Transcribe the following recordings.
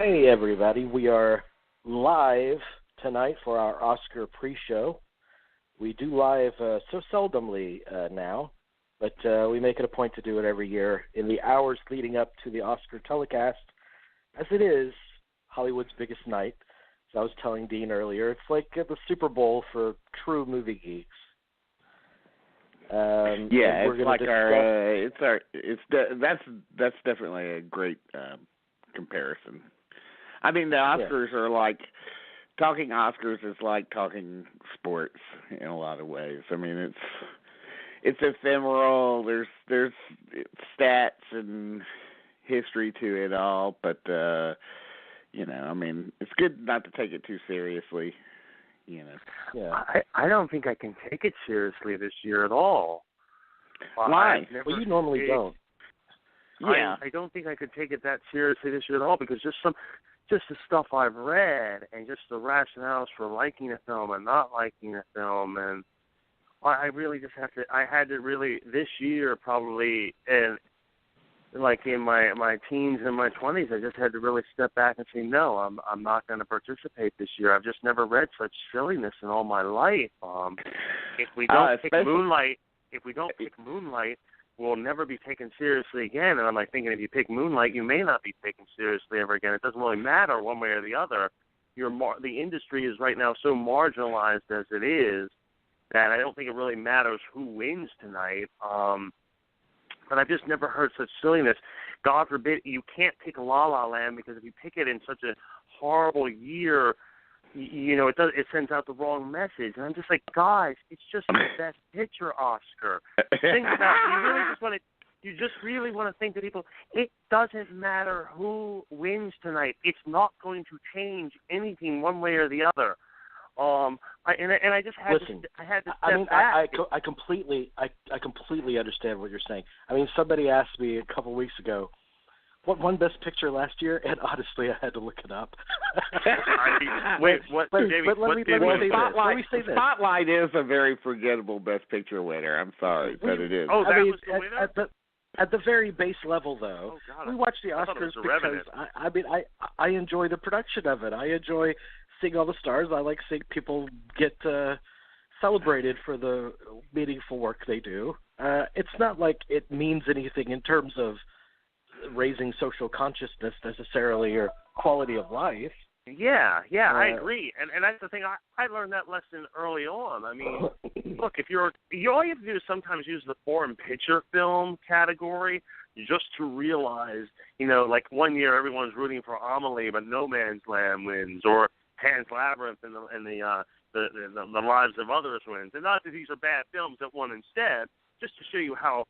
Hey, everybody. We are live tonight for our Oscar pre-show. We do live so seldomly now, but we make it a point to do it every year in the hours leading up to the Oscar telecast, as it is Hollywood's biggest night. As I was telling Dean earlier, it's like the Super Bowl for true movie geeks. It's like that's definitely a great comparison. I mean, the Oscars are like, talking Oscars is like talking sports in a lot of ways. I mean, it's ephemeral. There's stats and history to it all, but I mean, it's good not to take it too seriously. I don't think I can take it seriously this year at all. Why? Well, you normally don't. Yeah, I don't think I could take it that seriously this year at all because just the stuff I've read and just the rationales for liking a film and not liking a film, and I really just had to really this year probably, and like in my teens and my 20s, I just had to really step back and say, no, I'm not going to participate this year. I've just never read such silliness in all my life. If we don't pick Moonlight, we'll never be taken seriously again. And I'm like thinking, if you pick Moonlight, you may not be taken seriously ever again. It doesn't really matter one way or the other. The industry is right now so marginalized as it is that I don't think it really matters who wins tonight. But I've just never heard such silliness. God forbid you can't pick La La Land because if you pick it in such a horrible year, it sends out the wrong message. And I'm just like, guys, it's just the Best Picture Oscar. Think about it. You just really want to think to people, it doesn't matter who wins tonight. It's not going to change anything one way or the other. I just had to step back. I completely understand what you're saying. I mean, somebody asked me a couple weeks ago, what won Best Picture last year? And honestly, I had to look it up. Wait, what? David, but let me say this. Spotlight is a very forgettable Best Picture winner. I'm sorry, but it is. Oh, was the winner? At the very base level, though, we watch the Oscars because I enjoy the production of it. I enjoy seeing all the stars. I like seeing people get celebrated for the meaningful work they do. It's not like it means anything in terms of raising social consciousness necessarily or quality of life. Yeah, I agree. And that's the thing. I learned that lesson early on. I mean, look, all you have to do is sometimes use the foreign picture film category just to realize, like one year everyone's rooting for Amelie, but No Man's Land wins, or Pan's Labyrinth and the Lives of Others wins. And not that these are bad films that won instead, just to show you how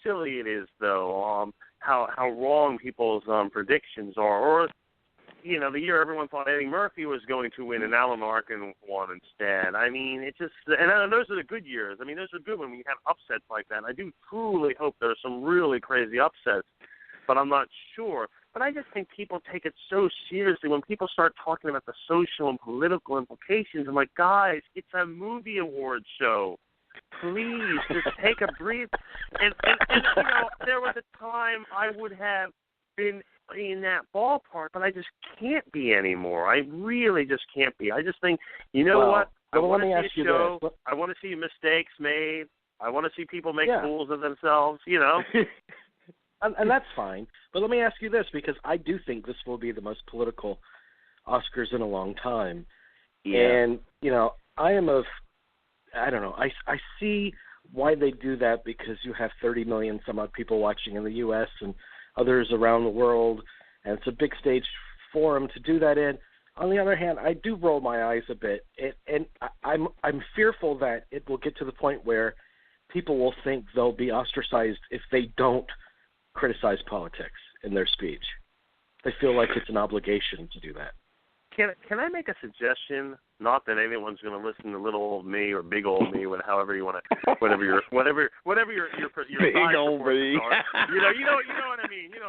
silly it is, though, how wrong people's predictions are. Or, the year everyone thought Eddie Murphy was going to win and Alan Arkin won instead. I mean, it just, and those are the good years. I mean, those are good when we have upsets like that. I do truly hope there's some really crazy upsets, but I'm not sure. But I just think people take it so seriously when people start talking about the social and political implications. I'm like, guys, it's a movie awards show. Please, just take a breath. And there was a time I would have been in that ballpark, but I just can't be anymore. I really just can't be. I just think, what? I want to see a show. I want to see mistakes made. I want to see people make fools of themselves, And that's fine. But let me ask you this, because I do think this will be the most political Oscars in a long time. Yeah. And, I don't know, I see why they do that, because you have 30 million some odd people watching in the U.S. and others around the world, and it's a big stage forum to do that in. On the other hand, I do roll my eyes a bit, and I'm fearful that it will get to the point where people will think they'll be ostracized if they don't criticize politics in their speech. They feel like it's an obligation to do that. Can I make a suggestion? Not that anyone's going to listen to little old me or big old me, however you want to, whatever your big old me. You know what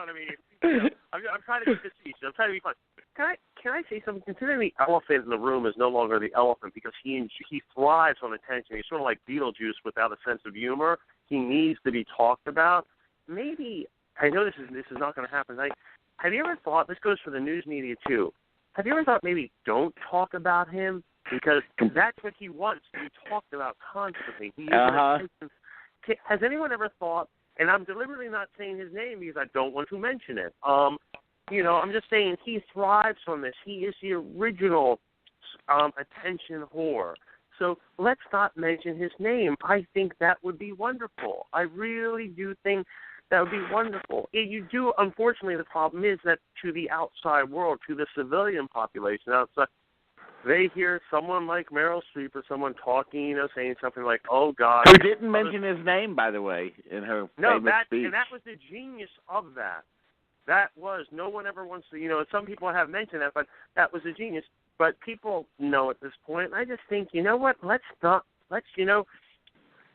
I mean. I'm trying to be facetious. I'm trying to be fun. Can I say something? Considering the elephant in the room is no longer the elephant because he thrives on attention. He's sort of like Beetlejuice without a sense of humor. He needs to be talked about. Maybe I know this is not going to happen. have you ever thought, this goes for the news media too, have you ever thought maybe don't talk about him? Because that's what he wants to be talked about constantly. He is Has anyone ever thought, and I'm deliberately not saying his name because I don't want to mention it, I'm just saying he thrives on this. He is the original attention whore. So let's not mention his name. I think that would be wonderful. I really do think that would be wonderful. Unfortunately, the problem is that to the outside world, to the civilian population outside, they hear someone like Meryl Streep or someone talking, saying something like, "Oh God." Who didn't mention his name, by the way, in her famous speech. And that was the genius of that. That was, no one ever wants to, some people have mentioned that, but that was a genius. But people know at this point, and I just think, you know what,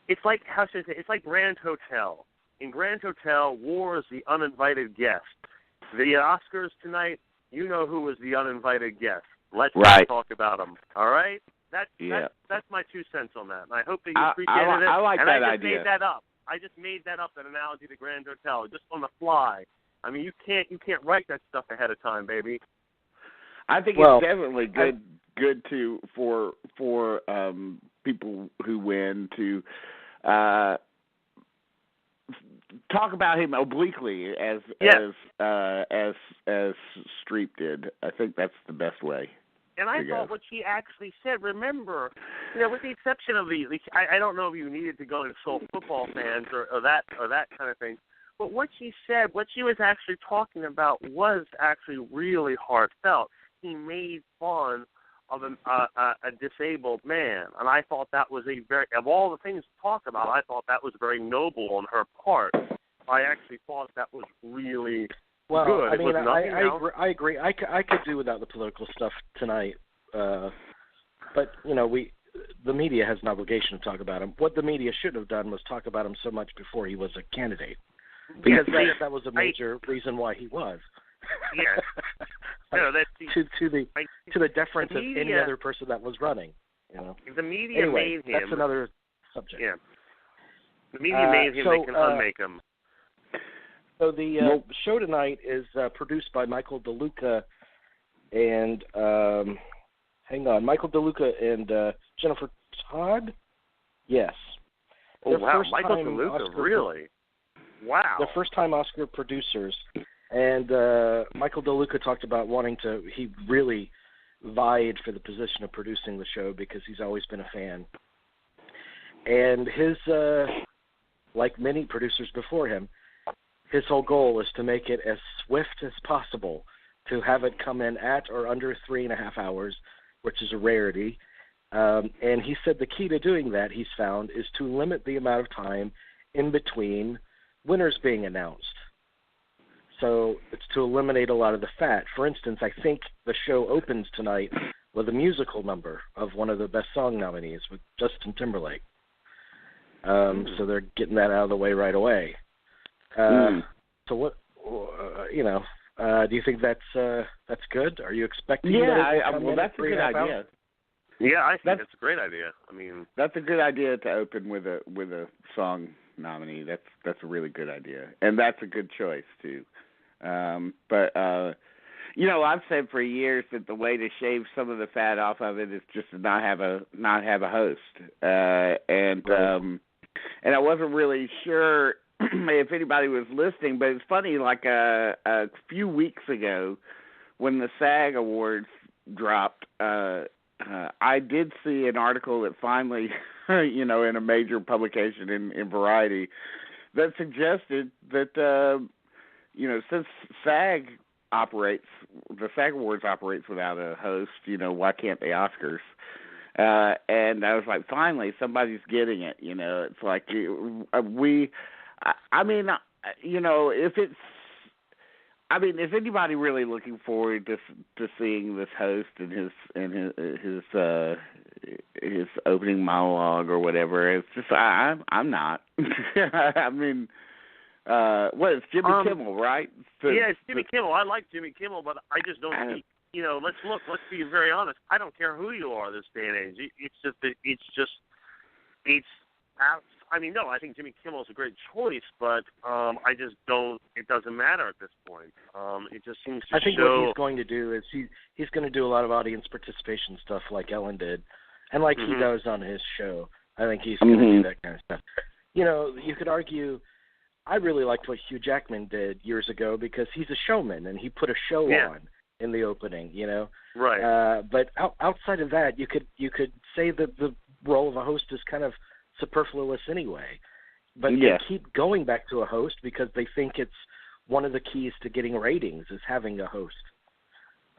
it's like, how should I say, it's like Grand Hotel. In Grand Hotel, war is the uninvited guest. The Oscars tonight, you know who was the uninvited guest. Let's not talk about them, all right? That's my 2 cents on that, and I hope that you appreciated it. I like that idea. Made that up. I just made that up, an analogy to Grand Hotel, just on the fly. I mean, you can't write that stuff ahead of time, baby. I think it's definitely good for people who win to talk about him obliquely as Streep did. I think that's the best way. And I thought what she actually said, remember, with the exception of I don't know if you needed to go insult football fans or that kind of thing, but what she said, what she was actually talking about was actually really heartfelt. He made fun of a disabled man, and I thought that was of all the things to talk about, I thought that was very noble on her part. I actually thought that was really good. I mean, I agree. I could do without the political stuff tonight, but the media has an obligation to talk about him. What the media should have done was talk about him so much before he was a candidate, because that was a major reason why he was. Yes. to the deference of any other person that was running. The media made him. That's another subject. Yeah. The media made him. They can unmake him. So the show tonight is produced by Michael DeLuca and Michael DeLuca and Jennifer Todd. Yes. Oh wow, Michael DeLuca, really? Wow. The first-time Oscar producers. And Michael DeLuca talked about he really vied for the position of producing the show because he's always been a fan. And his, like many producers before him, his whole goal is to make it as swift as possible, to have it come in at or under 3.5 hours, which is a rarity. And he said the key to doing that, he's found, is to limit the amount of time in between winners being announced. So it's to eliminate a lot of the fat. For instance, I think the show opens tonight with a musical number of one of the Best Song nominees with Justin Timberlake. So they're getting that out of the way right away. So what, do you think that's good? Are you expecting? That's a good idea. Yeah, I think that's a great idea. I mean, that's a good idea to open with a song nominee. That's a really good idea, and that's a good choice too. But I've said for years that the way to shave some of the fat off of it is just to not have a host, and I wasn't really sure if anybody was listening, but it's funny. Like a few weeks ago, when the SAG Awards dropped, I did see an article that finally, in a major publication in Variety, that suggested that. Since the SAG Awards operates without a host, why can't the Oscars? And I was like, finally, somebody's getting it. It's like is anybody really looking forward to seeing this host and his opening monologue or whatever? It's just I'm not. I mean. It's Jimmy Kimmel, right? Yeah, it's Jimmy Kimmel. I like Jimmy Kimmel, but I just don't think, let's be very honest. I don't care who you are this day and age. It's no, I think Jimmy Kimmel's a great choice, but I just don't. It doesn't matter at this point. It just seems to I think show. what he's going to do is he's going to do a lot of audience participation stuff like Ellen did, and like he does on his show. I think he's going to do that kind of stuff. You know, you could argue. I really liked what Hugh Jackman did years ago because he's a showman and he put a show on in the opening. You know, right? But outside of that, you could say that the role of a host is kind of superfluous anyway. But they keep going back to a host because they think it's one of the keys to getting ratings is having a host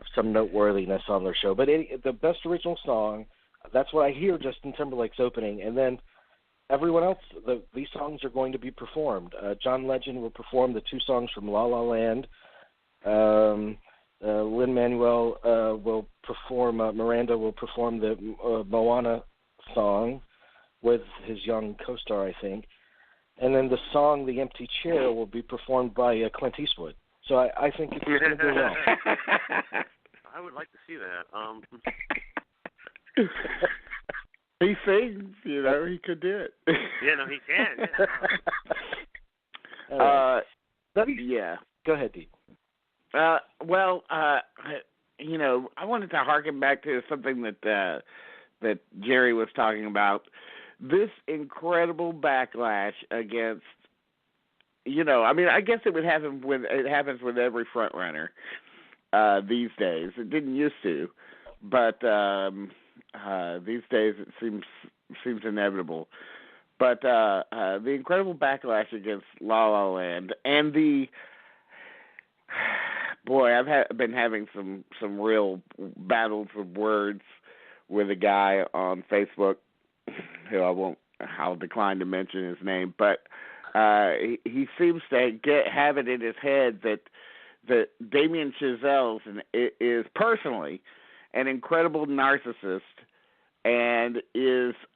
of some noteworthiness on their show. But the best original song, that's what I hear Justin Timberlake's opening. And then everyone else, these songs are going to be performed. John Legend will perform the 2 songs from La La Land. Lin-Manuel will perform, Miranda will perform the Moana song with his young co-star, I think. And then the song The Empty Chair will be performed by Clint Eastwood. So I think it's going to do well. I would like to see that. He sings, you know, he could do it. Yeah, no, he can. Yeah. Go ahead, Dee. You know, I wanted to harken back to something that Jerry was talking about. This incredible backlash against, you know, I mean, I guess it happens with every front runner these days. It didn't used to, but these days it seems inevitable. But the incredible backlash against La La Land and I've been having some real battles of words with a guy on Facebook who I'll decline to mention his name, but he seems to have it in his head that Damien Chazelle is personally an incredible narcissist and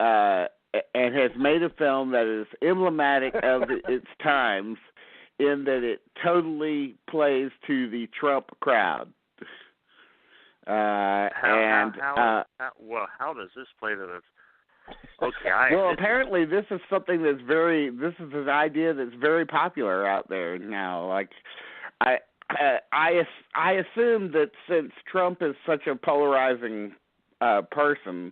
has made a film that is emblematic of its times in that it totally plays to the Trump crowd. How does this play to this? Okay. Apparently this is something this is an idea that's very popular out there now. Like, I assume that since Trump is such a polarizing person,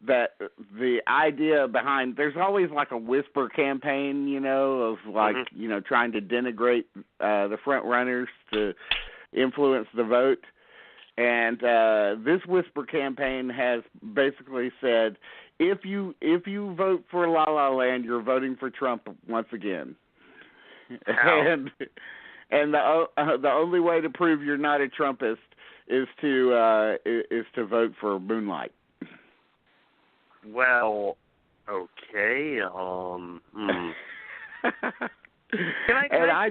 that the idea behind, there's always like a whisper campaign, you know, of like, you know, trying to denigrate the front runners to influence the vote. And this whisper campaign has basically said, if you vote for La La Land, you're voting for Trump once again. And the only way to prove you're not a Trumpist is to vote for Moonlight. Well, okay. I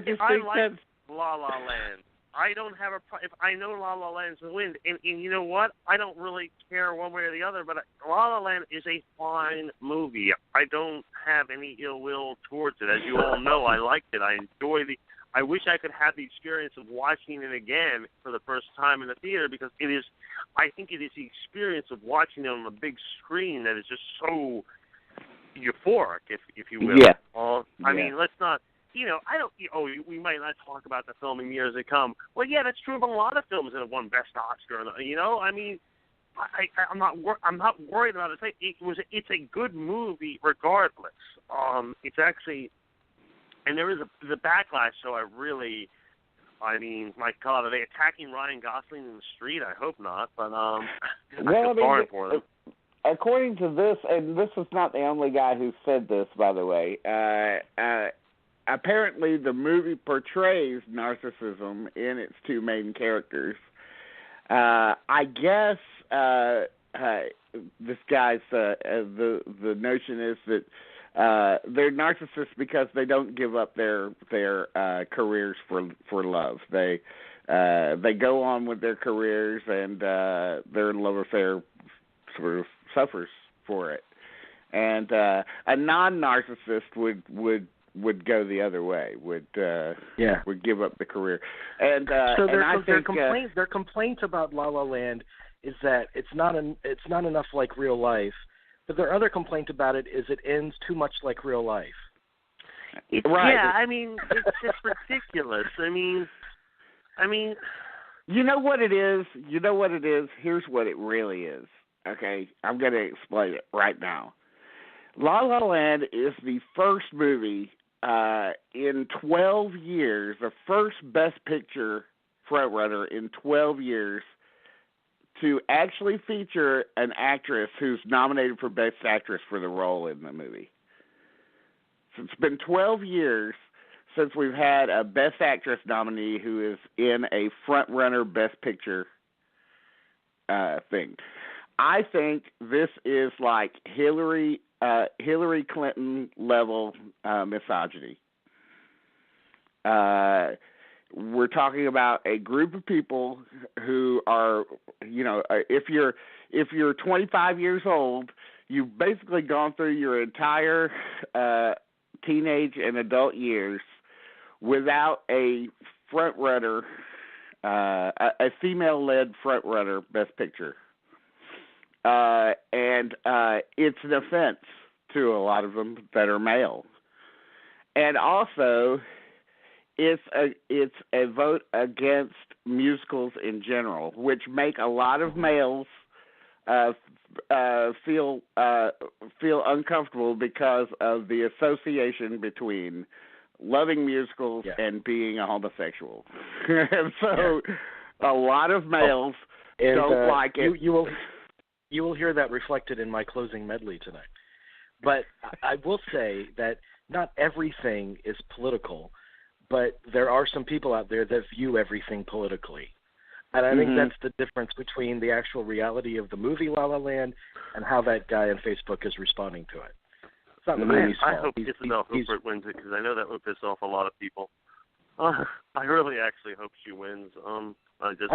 just think that's La La Land. I don't have if I know La La Land's the wind, and you know what? I don't really care one way or the other, but La La Land is a fine movie. I don't have any ill will towards it. As you all know, I liked it. I I wish I could have the experience of watching it again for the first time in the theater, because I think it is the experience of watching it on a big screen that is just so euphoric, if you will. Yeah. I mean, let's not. You know, we might not talk about the film in years to come. Well, yeah, that's true of a lot of films that have won Best Oscar. You know, I mean, I'm not worried about it. It's a good movie regardless. It's actually, and there is the backlash. So my God, are they attacking Ryan Gosling in the street? I hope not. But I feel sorry for them. According to this, and this is not the only guy who said this, by the way. Apparently, the movie portrays narcissism in its 2 main characters. I guess this guy's the notion is that they're narcissists because they don't give up their careers for love. They go on with their careers, and their love affair sort of suffers for it. And a non-narcissist would go the other way. Would give up the career. And so their complaint about La La Land is that it's not enough like real life. But their other complaint about it is it ends too much like real life. Right. Yeah, I mean, it's just ridiculous. I mean. You know what it is? Here's what it really is. Okay, I'm going to explain it right now. La La Land is the first movie in 12 years, the first Best Picture frontrunner in 12 years to actually feature an actress who's nominated for Best Actress for the role in the movie. So it's been 12 years since we've had a Best Actress nominee who is in a front-runner Best Picture thing. I think this is like Hillary Clinton level misogyny. We're talking about a group of people who are, if you're 25 years old, you've basically gone through your entire teenage and adult years without a front runner, a female-led front runner Best Picture, and it's an offense to a lot of them that are male, and also it's a vote against musicals in general, which make a lot of males feel uncomfortable because of the association between loving musicals and being a homosexual. And so a lot of males don't like it. You will hear that reflected in my closing medley tonight. But I will say that not everything is political, but there are some people out there that view everything politically. And I think that's the difference between the actual reality of the movie La La Land and how that guy on Facebook is responding to it. It's not the movie's fault. I hope Isabel Huppert wins it because I know that would piss off a lot of people. I really actually hope she wins. And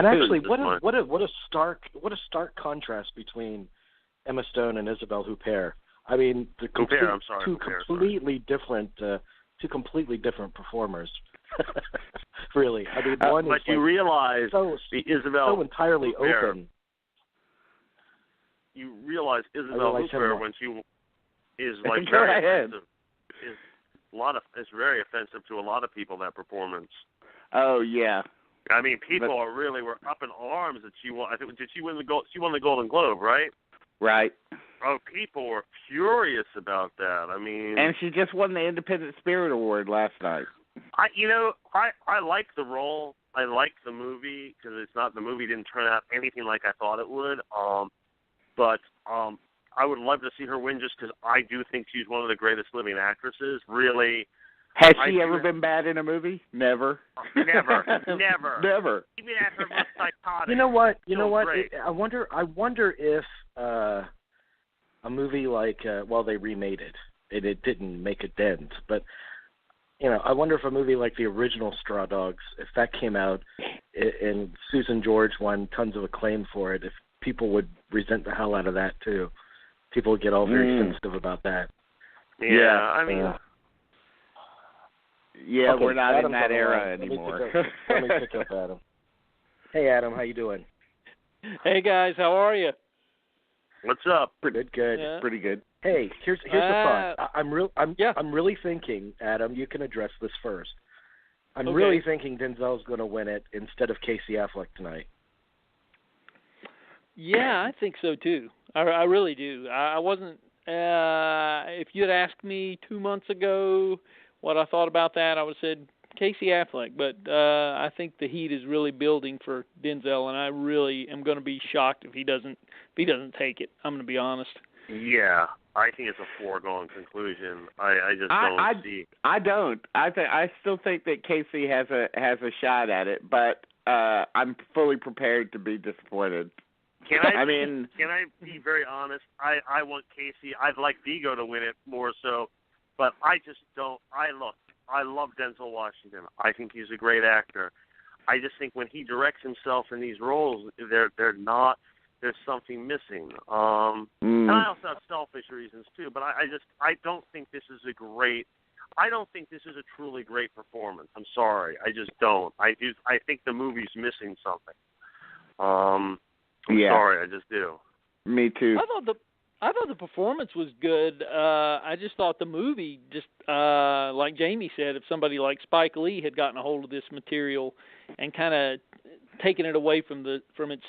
actually, what a stark contrast between Emma Stone and Isabelle Huppert. I mean, two completely different performers. Really, I mean, one but is you realize Isabelle so entirely Huppert, open. You realize Isabelle Huppert when she is like Go very ahead. offensive. It's very offensive to a lot of people, that performance. Oh yeah. I mean, people were up in arms that she won. I think did she win the gold? She won the Golden Globe, right? Right. Oh, people were furious about that. I mean, and she just won the Independent Spirit Award last night. I like the role. I like the movie because the movie didn't turn out anything like I thought it would. But I would love to see her win just because I do think she's one of the greatest living actresses. Really. Has she ever been bad in a movie? Never. Never. Even at her most psychotic. You know what? Great. I wonder if a movie like they remade it and it didn't make a dent, but I wonder if a movie like the original Straw Dogs, if that came out and Susan George won tons of acclaim for it, if people would resent the hell out of that too. People would get all very sensitive about that. Yeah, I mean. Yeah, okay, we're not Adam's in that era anymore. Let me pick up Adam. Hey, Adam, how you doing? Hey, guys, how are you? What's up? Pretty good. Yeah. Pretty good. Hey, here's the thought. I'm really thinking, Adam, you can address this first. I'm really thinking Denzel's going to win it instead of Casey Affleck tonight. Yeah, I think so too. I really do. I wasn't. If you had asked me 2 months ago what I thought about that, I would have said Casey Affleck. But I think the heat is really building for Denzel, and I really am going to be shocked if he doesn't take it. I'm going to be honest. Yeah, I think it's a foregone conclusion. I just don't see. I don't. I still think that Casey has a shot at it, but I'm fully prepared to be disappointed. Can I be very honest? I want Casey. I'd like Vigo to win it more so, but I just don't. I love Denzel Washington. I think he's a great actor. I just think when he directs himself in these roles, they're not. There's something missing. And I also have selfish reasons too. But I don't think this is a great. I don't think this is a truly great performance. I'm sorry. I just don't. I think the movie's missing something. I'm sorry. I just do. Me too. I thought the performance was good. I just thought the movie, just like Jamie said, if somebody like Spike Lee had gotten a hold of this material and kind of taken it away from its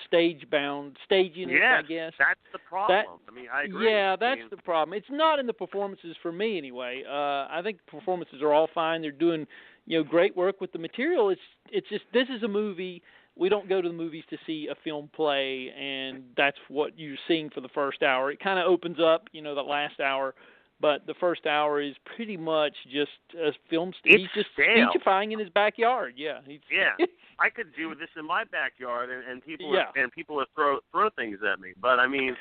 staging, I guess. That's the problem. I agree. Yeah, that's the problem. It's not in the performances for me anyway. I think the performances are all fine. They're doing, great work with the material. It's just, this is a movie. We don't go to the movies to see a film play, and that's what you're seeing for the first hour. It kind of opens up, the last hour, but the first hour is pretty much just a film. He's just speechifying in his backyard. Yeah. I could do this in my backyard, and people would throw things at me. But I read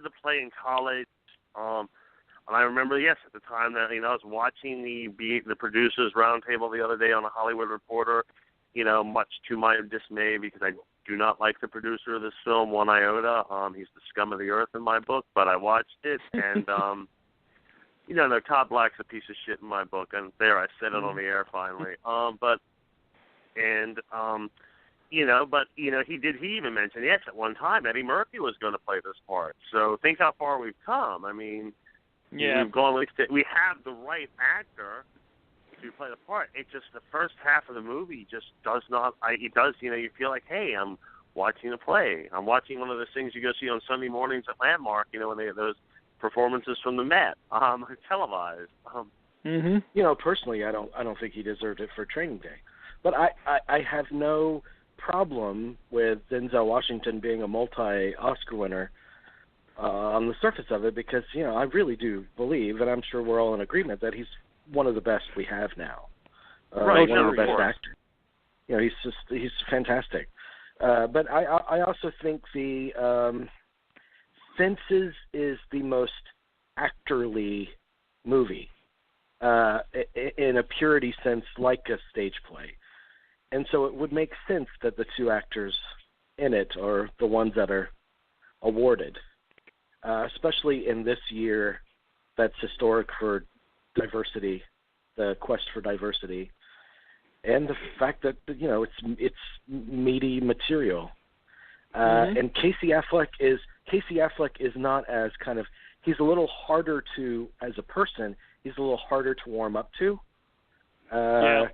the play in college. And I remember, at the time that, I was watching the producers roundtable the other day on a Hollywood Reporter, much to my dismay, because I do not like the producer of this film one iota. He's the scum of the earth in my book, but I watched it, and, no, Todd Black's a piece of shit in my book, and there, I said it on the air finally. He even mentioned, at one time, Eddie Murphy was going to play this part. So think how far we've come. We've gone. We have the right actor to play the part. It's just the first half of the movie just does not. It does. You feel like, hey, I'm watching a play. I'm watching one of those things you go see on Sunday mornings at Landmark. When they have those performances from the Met, televised. Personally, I don't think he deserved it for Training Day, but I have no problem with Denzel Washington being a multi-Oscar winner. On the surface of it, because I really do believe, and I'm sure we're all in agreement, that he's one of the best we have now. Right, one of the best actors. He's fantastic. But I also think the Fences is the most actorly movie in a purity sense, like a stage play, and so it would make sense that the two actors in it are the ones that are awarded. Especially in this year that's historic for diversity, the quest for diversity, and the fact that it's meaty material. And Casey Affleck is not as kind of, he's a little harder to, as a person, he's a little harder to warm up to. There's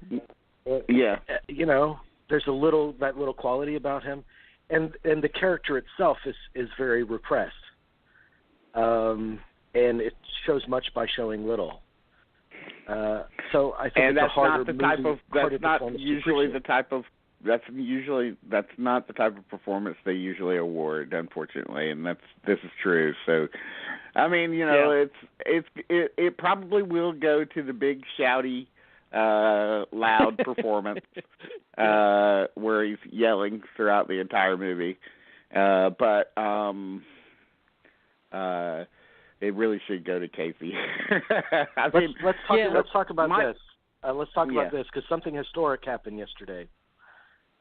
that little quality about him, and the character itself is very repressed. And it shows much by showing little. So I think it's a harder movie. That's not the type of performance they usually award, unfortunately, and this is true. So, it probably will go to the big shouty, loud performance, where he's yelling throughout the entire movie, but. It really should go to Casey. Let's talk about this. Let's talk about this, because something historic happened yesterday.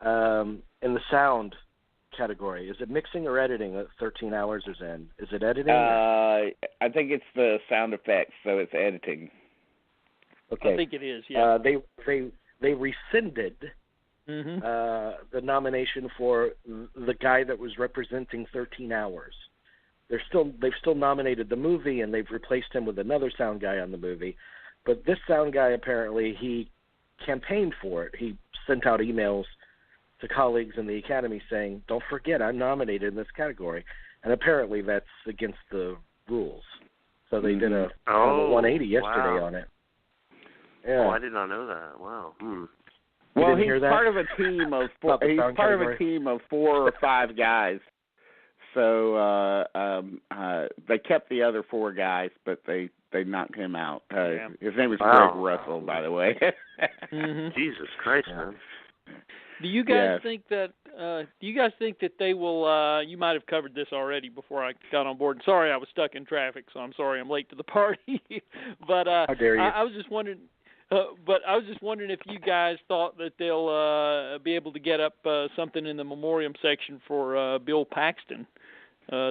In the sound category, is it mixing or editing that 13 Hours is in? Is it editing? I think it's the sound effects, so it's editing. Okay. I think it is. Yeah. They rescinded the nomination for the guy that was representing 13 Hours. They've still nominated the movie, and they've replaced him with another sound guy on the movie. But this sound guy, apparently, he campaigned for it. He sent out emails to colleagues in the Academy saying, "Don't forget, I'm nominated in this category." And apparently, that's against the rules. So they did a 180 yesterday on it. Yeah. Oh, I did not know that. Wow. Well, he's part of a team of four. He's part of a team of 4 or 5 guys. So they kept the other 4 guys, but they knocked him out. His name is Greg Russell, by the way. Jesus Christ, man. Do you guys think that? They will? You might have covered this already before I got on board. Sorry, I was stuck in traffic, so I'm sorry I'm late to the party. But how dare you? I was just wondering. I was just wondering if you guys thought that they'll be able to get up something in the memoriam section for Bill Paxton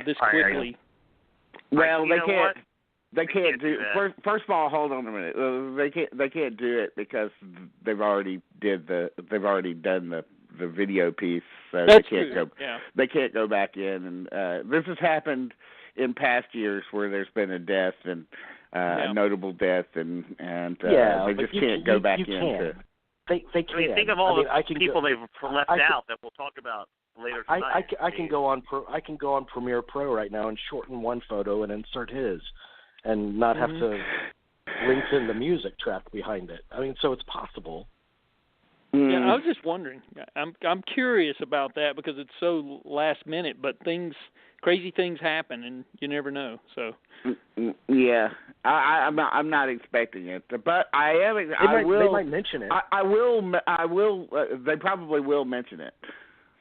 this quickly. Well, they can't. They can't do. First of all, hold on a minute. They can't do it because they've already done the video piece, so That's they can't true. go. Yeah. They can't go back in, and this has happened in past years where there's been a death and a notable death, and they just can't go back into it. They can. I mean, think of all the people they've left out that we'll talk about later tonight. I can go on Premiere Pro right now and shorten one photo and insert his, and not have to link in the music track behind it. I mean, so it's possible. Yeah, I was just wondering. I'm curious about that because it's so last minute, but crazy things happen, and you never know. So. Yeah, I'm not expecting it, but I am. They might mention it. I will. They probably will mention it.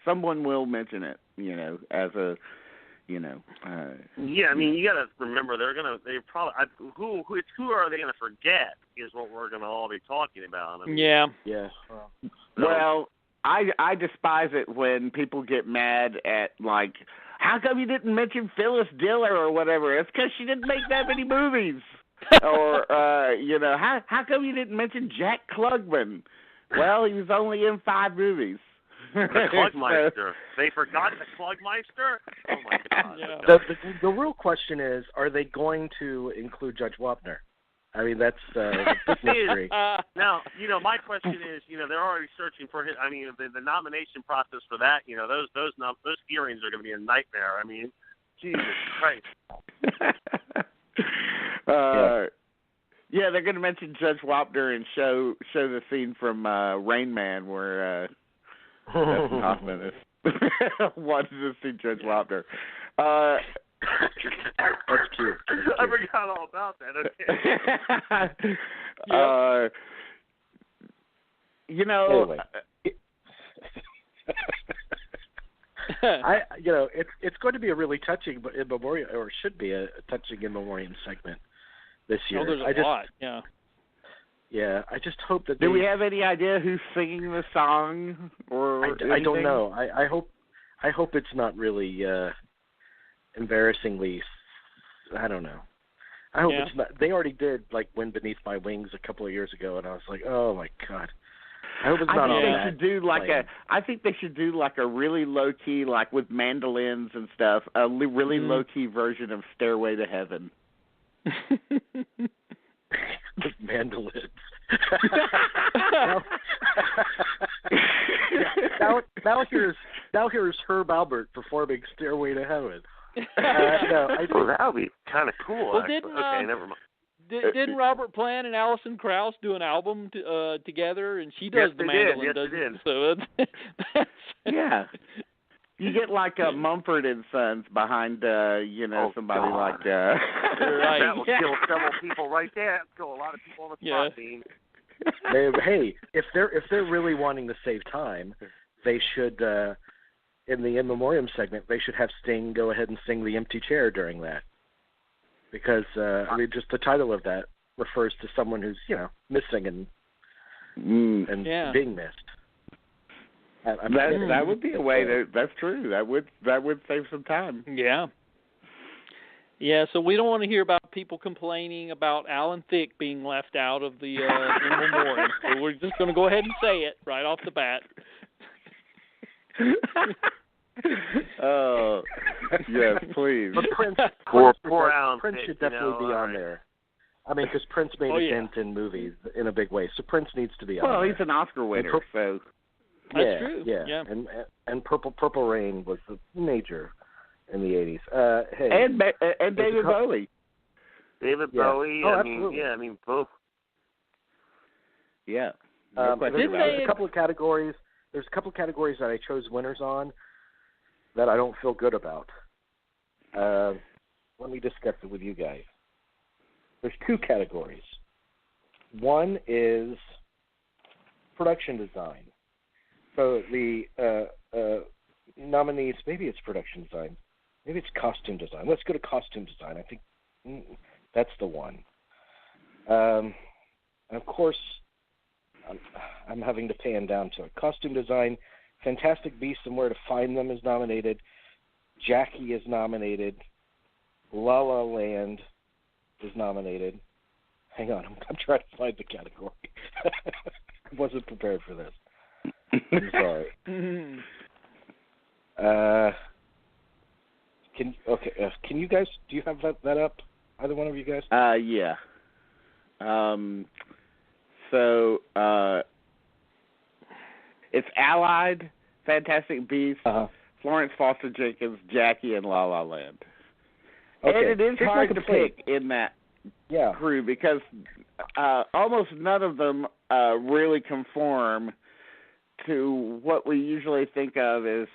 Someone will mention it. As a. Yeah, I mean, you got to remember who are they going to forget is what we're going to all be talking about. I mean, yeah. Well, I despise it when people get mad at like, how come you didn't mention Phyllis Diller or whatever? It's because she didn't make that many movies. Or how come you didn't mention Jack Klugman? Well, he was only in 5 movies. The Klugmeister. They forgot the Klugmeister? Oh, my God. Yeah. The real question is, are they going to include Judge Wapner? I mean, that's the mystery. Now, my question is, they're already searching for his. I mean, the nomination process for that, those hearings are going to be a nightmare. I mean, Jesus Christ. Yeah, they're going to mention Judge Wapner and show the scene from Rain Man where Dustin Hoffman is wanted to see Judge Wapner. That's cute. I forgot all about that. Okay. Anyway. It's going to be a really touching in memoriam, or should be a touching in memoriam segment this year. Oh, there's a lot. Yeah. Yeah, I just hope that. Do we have any idea who's singing the song? Or I don't know. I hope it's not really embarrassingly. I don't know. I hope it's not. They already did like "Wind Beneath My Wings" a couple of years ago, and I was like, oh my God. I hope it's not all that. I think they should do like a really low key, like with mandolins and stuff, a really low key version of "Stairway to Heaven." With mandolins. now here's Herb Albert performing "Stairway to Heaven." That would be kind of cool. Well, okay, never mind. Didn't Robert Plant and Alison Krauss do an album together? And she does the mandolin, doesn't she? So yeah. You get like Mumford and Sons behind, somebody God. like. Right. That will kill several people right there. Kill a lot of people on the spot, Dean. Hey, if they're really wanting to save time, they should in the in memoriam segment they should have Sting go ahead and sing "The Empty Chair" during that, because just the title of that refers to someone who's missing and being missed. That would be a way to. That's true. That would save some time. Yeah. Yeah. So we don't want to hear about people complaining about Alan Thicke being left out of the in memoriam. So we're just going to go ahead and say it right off the bat. Oh, yes, please. But Prince should definitely be on there. I mean, because Prince made a dent in movies in a big way, so Prince needs to be on there. Well, he's an Oscar winner, so. That's true. Yeah. And Purple Rain was major in the 80s. Hey, and David Bowie. David Bowie. Oh, absolutely. I mean both. Yeah. There's a couple of categories. There's a couple of categories that I chose winners on that I don't feel good about. Let me discuss it with you guys. There's 2 categories. One is production design. So the nominees, maybe it's production design, maybe it's costume design. Let's go to costume design. I think that's the one. And of course, I'm having to pan down to it. Costume design, Fantastic Beasts and Where to Find Them is nominated. Jackie is nominated. La La Land is nominated. Hang on, I'm trying to find the category. I wasn't prepared for this. I'm sorry. Can you guys? Do you have that up? Either one of you guys? Yeah. So it's Allied, Fantastic Beasts, Florence Foster Jenkins, Jackie, and La La Land. Okay. And it is hard to pick in that crew because almost none of them really conform to what we usually think of as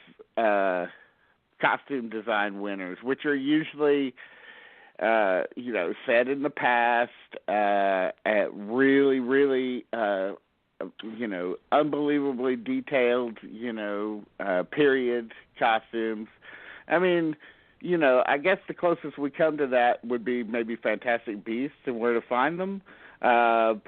costume design winners, which are usually set in the past, at really, really, unbelievably detailed, period costumes. I mean, I guess the closest we come to that would be maybe Fantastic Beasts and Where to Find Them. Well,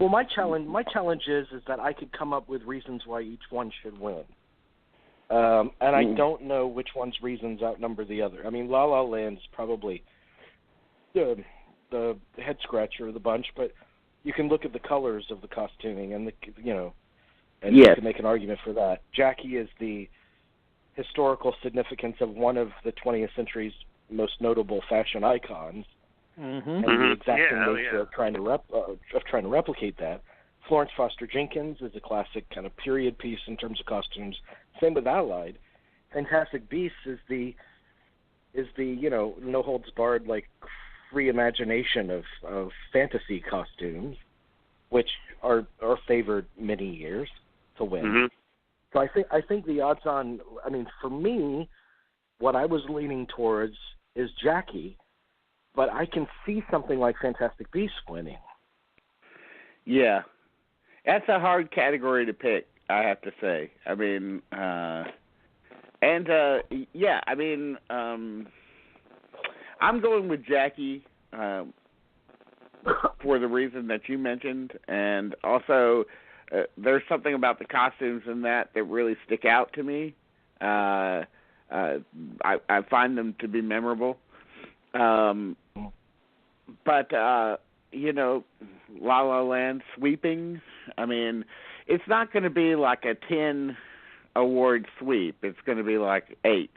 my challenge is that I could come up with reasons why each one should win. And I don't know which one's reasons outnumber the other. I mean, La La Land is probably the head scratcher of the bunch, but you can look at the colors of the costuming and you can make an argument for that. Jackie is the historical significance of one of the 20th century's most notable fashion icons, and the exacting nature of trying to replicate that. Florence Foster Jenkins is a classic kind of period piece in terms of costumes. Same with Allied. Fantastic Beasts is the no holds barred, like, free imagination of fantasy costumes, which are favored many years to win. So I think the odds on, I mean, for me, what I was leaning towards is Jackie, but I can see something like Fantastic Beasts winning. Yeah. That's a hard category to pick, I have to say. I mean, I'm going with Jackie for the reason that you mentioned, and also there's something about the costumes in that really stick out to me. I find them to be memorable. But La La Land sweeping, I mean, it's not going to be like a 10 award sweep. It's going to be like 8.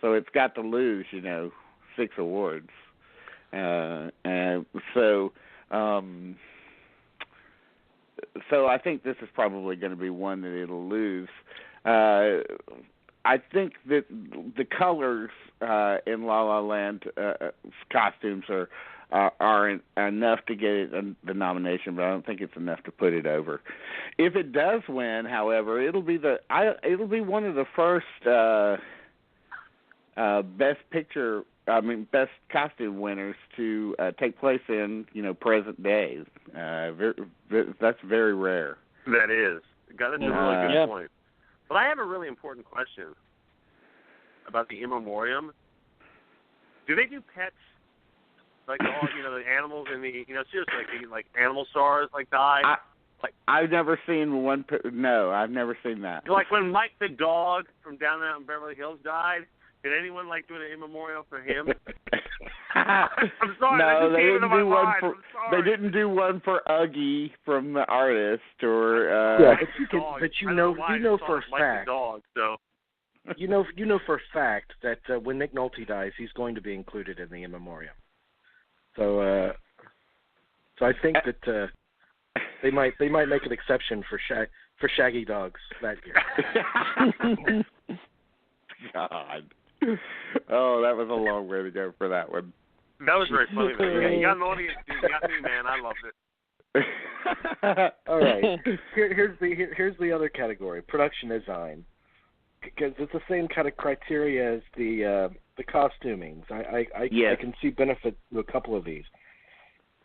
So it's got to lose, 6 awards. So I think this is probably going to be one that it'll lose. I think that the colors in La La Land costumes are enough to get it the nomination, but I don't think it's enough to put it over. If it does win, however, it'll be one of the first best costume winners to take place in present day. That's very rare. That is. That's a really good point. But I have a really important question about the in memoriam. Do they do pets? Like all, the animals in the, seriously, like animal stars, like die? I've never seen one. No, I've never seen that. Like when Mike the dog from down in Beverly Hills died, did anyone do an in memoriam for him? I'm sorry. No, they didn't do one for. They didn't do one for Uggy from the artist, or. But you know for a fact. Dog, so. You know for a fact that when Nick Nolte dies, he's going to be included in the in memoriam. So I think that they might make an exception for Shaggy Dogs that year. God. Oh, that was a long way to go for that one. That was very funny. You got an audience, dude. You got me, man. I loved it. All right. Here's the other category: production design, because it's the same kind of criteria as the costumings. I can see benefit to a couple of these,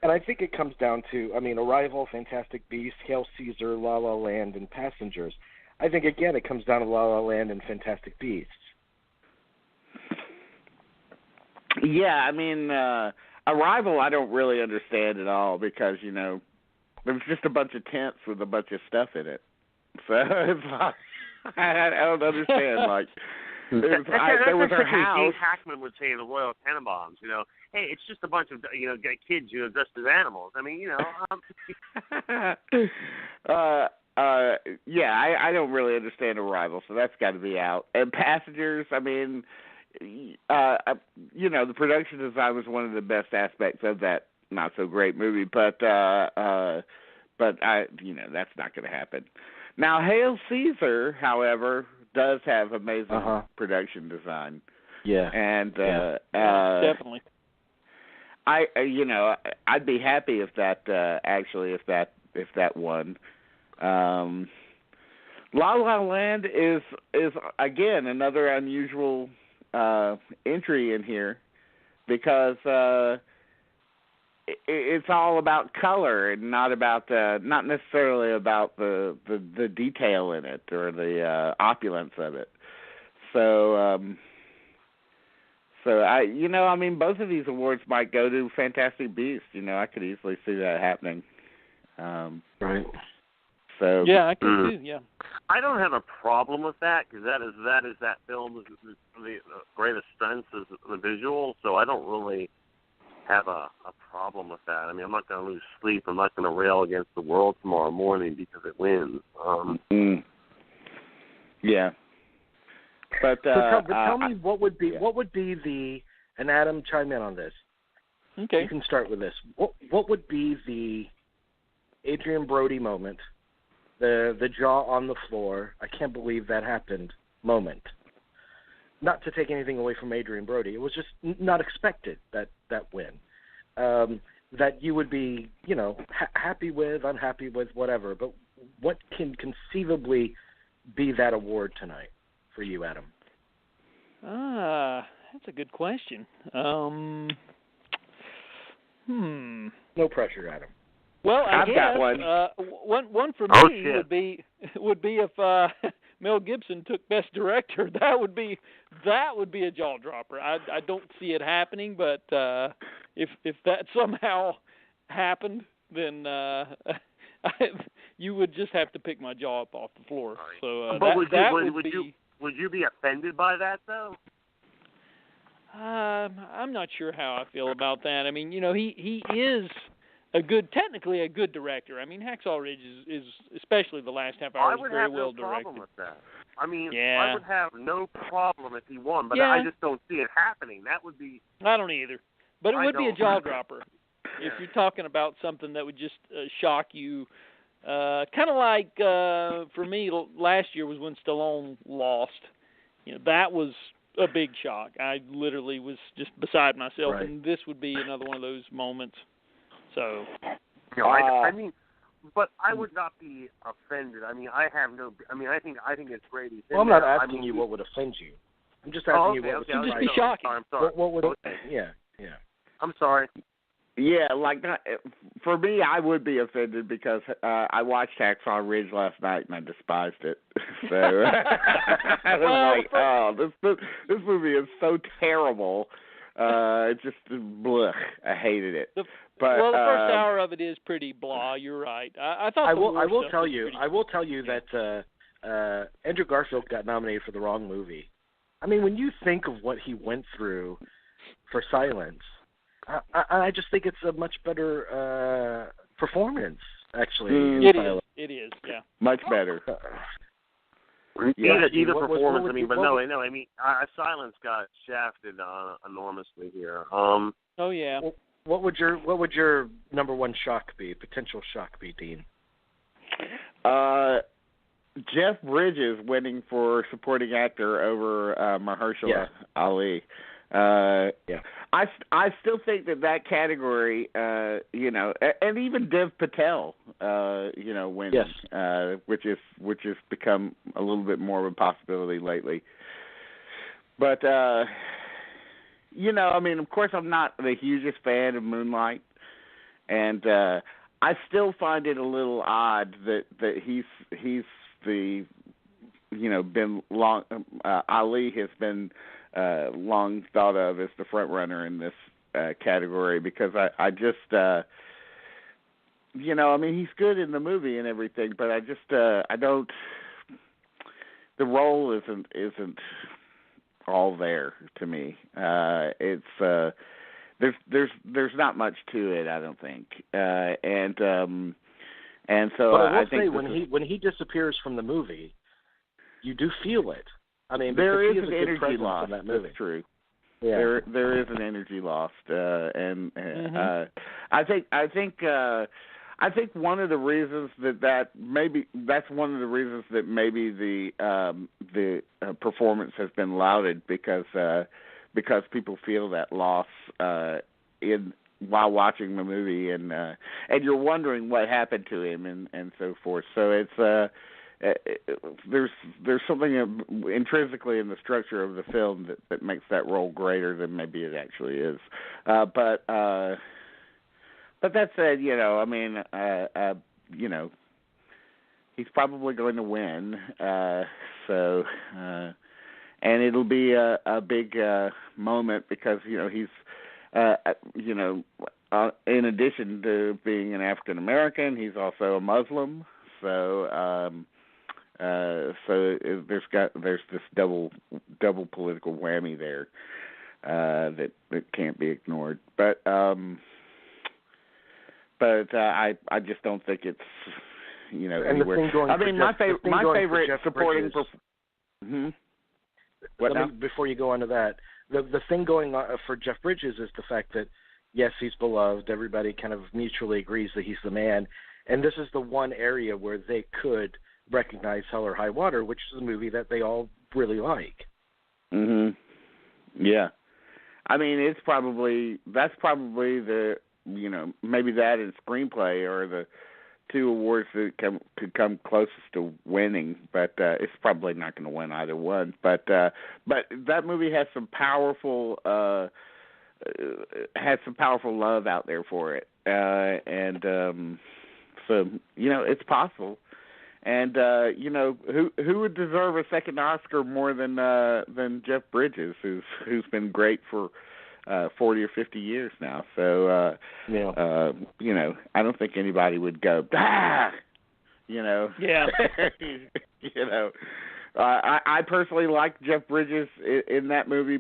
and I think it comes down to, Arrival, Fantastic Beasts, Hail Caesar, La La Land, and Passengers. I think again it comes down to La La Land and Fantastic Beasts. Yeah, Arrival I don't really understand at all because, there was just a bunch of tents with a bunch of stuff in it. So it's like, I don't understand, There was her house. Gene Hackman would say in the Royal Tenenbaums, hey, it's just a bunch of kids, dressed as animals. I mean, I don't really understand Arrival, so that's got to be out. And Passengers, I mean, the production design was one of the best aspects of that not so great movie, but that's not going to happen. Now, Hail Caesar, however, does have amazing production design. Yeah, and definitely. I'd be happy if that if that won. La La Land is again another unusual entry in here because it's all about color and not necessarily about the detail in it or the opulence of it. So both of these awards might go to Fantastic Beasts. I could easily see that happening. Right. So yeah, I can too. Yeah. I don't have a problem with that because that film's the greatest strength is the visual. So I don't really have a problem with that. I mean, I'm not going to lose sleep. I'm not going to rail against the world tomorrow morning because it wins. Yeah. But tell me what would be the, and Adam, chime in on this. Okay. You can start with this. What would be the Adrian Brody moment, the jaw on the floor, I can't believe that happened moment? Not to take anything away from Adrian Brody, it was just not expected that win. That you would be, happy with, unhappy with, whatever. But what can conceivably be that award tonight for you, Adam? That's a good question. No pressure, Adam. Well, I've got one. One for me would be if Mel Gibson took Best Director. That would be a jaw dropper. I don't see it happening, but if that somehow happened, then you would just have to pick my jaw up off the floor. So but would you be offended by that though? I'm not sure how I feel about that. I mean, he is technically a good director. I mean, Hacksaw Ridge is especially the last half hour, is very well directed. I would have no problem with that. I mean, yeah. I would have no problem if he won, but I just don't see it happening. That would be... I don't either. But it would be a jaw dropper if you're talking about something that would just shock you. Kind of like, for me, last year was when Stallone lost. That was a big shock. I literally was just beside myself, and this would be another one of those moments. So, I mean, but I would not be offended. I mean, I think it's great. Well, I'm not asking you what would offend you. I'm just asking you what would just be shocking. I'm sorry. What would? Yeah. I'm sorry. Yeah, for me, I would be offended because I watched Hacksaw Ridge last night and I despised it. So I was like, this movie is so terrible. It's just blech. I hated it. The first hour of it is pretty blah. You're right. I thought I will tell you that Andrew Garfield got nominated for the wrong movie. I mean, when you think of what he went through for Silence, I just think it's a much better performance. Actually, it is. Yeah, much better. Either performance. Silence got shafted enormously here. Oh yeah. What would your number one potential shock be, Dean? Jeff Bridges winning for supporting actor over Mahershala Ali. I still think that category, and even Dev Patel, winning, which has become a little bit more of a possibility lately. But of course, I'm not the hugest fan of Moonlight, and I still find it a little odd that he's the been long. Ali has been long thought of as the front runner in this category because I just he's good in the movie and everything, but I just I don't. The role isn't all there to me. It's there's not much to it, I don't think, and so but I will think say when he disappears from the movie, you do feel it. I mean, there is an energy lost. In that movie. That's true. Yeah. There is an energy lost, and I think one of the reasons that's one of the reasons that maybe the performance has been lauded because people feel that loss while watching the movie, and you're wondering what happened to him and so forth. So it's there's something intrinsically in the structure of the film that makes that role greater than maybe it actually is. But that said, I mean, he's probably going to win. So, and it'll be a big moment because he's, in addition to being an African American, he's also a Muslim. So, there's this double political whammy there that can't be ignored. But I just don't think it's anywhere. I mean, my favorite supporting. Before you go on to that, the thing going on for Jeff Bridges is the fact that yes, he's beloved. Everybody kind of mutually agrees that he's the man, and this is the one area where they could recognize Hell or High Water, which is a movie that they all really like. Mhm. Yeah. I mean, that's probably the maybe that and screenplay are the two awards that could come closest to winning, but it's probably not going to win either one. But that movie has some powerful love out there for it, and so it's possible. And who would deserve a second Oscar more than Jeff Bridges, who's been great for 40 or 50 years now. So I don't think anybody would go Yeah. I personally like Jeff Bridges in that movie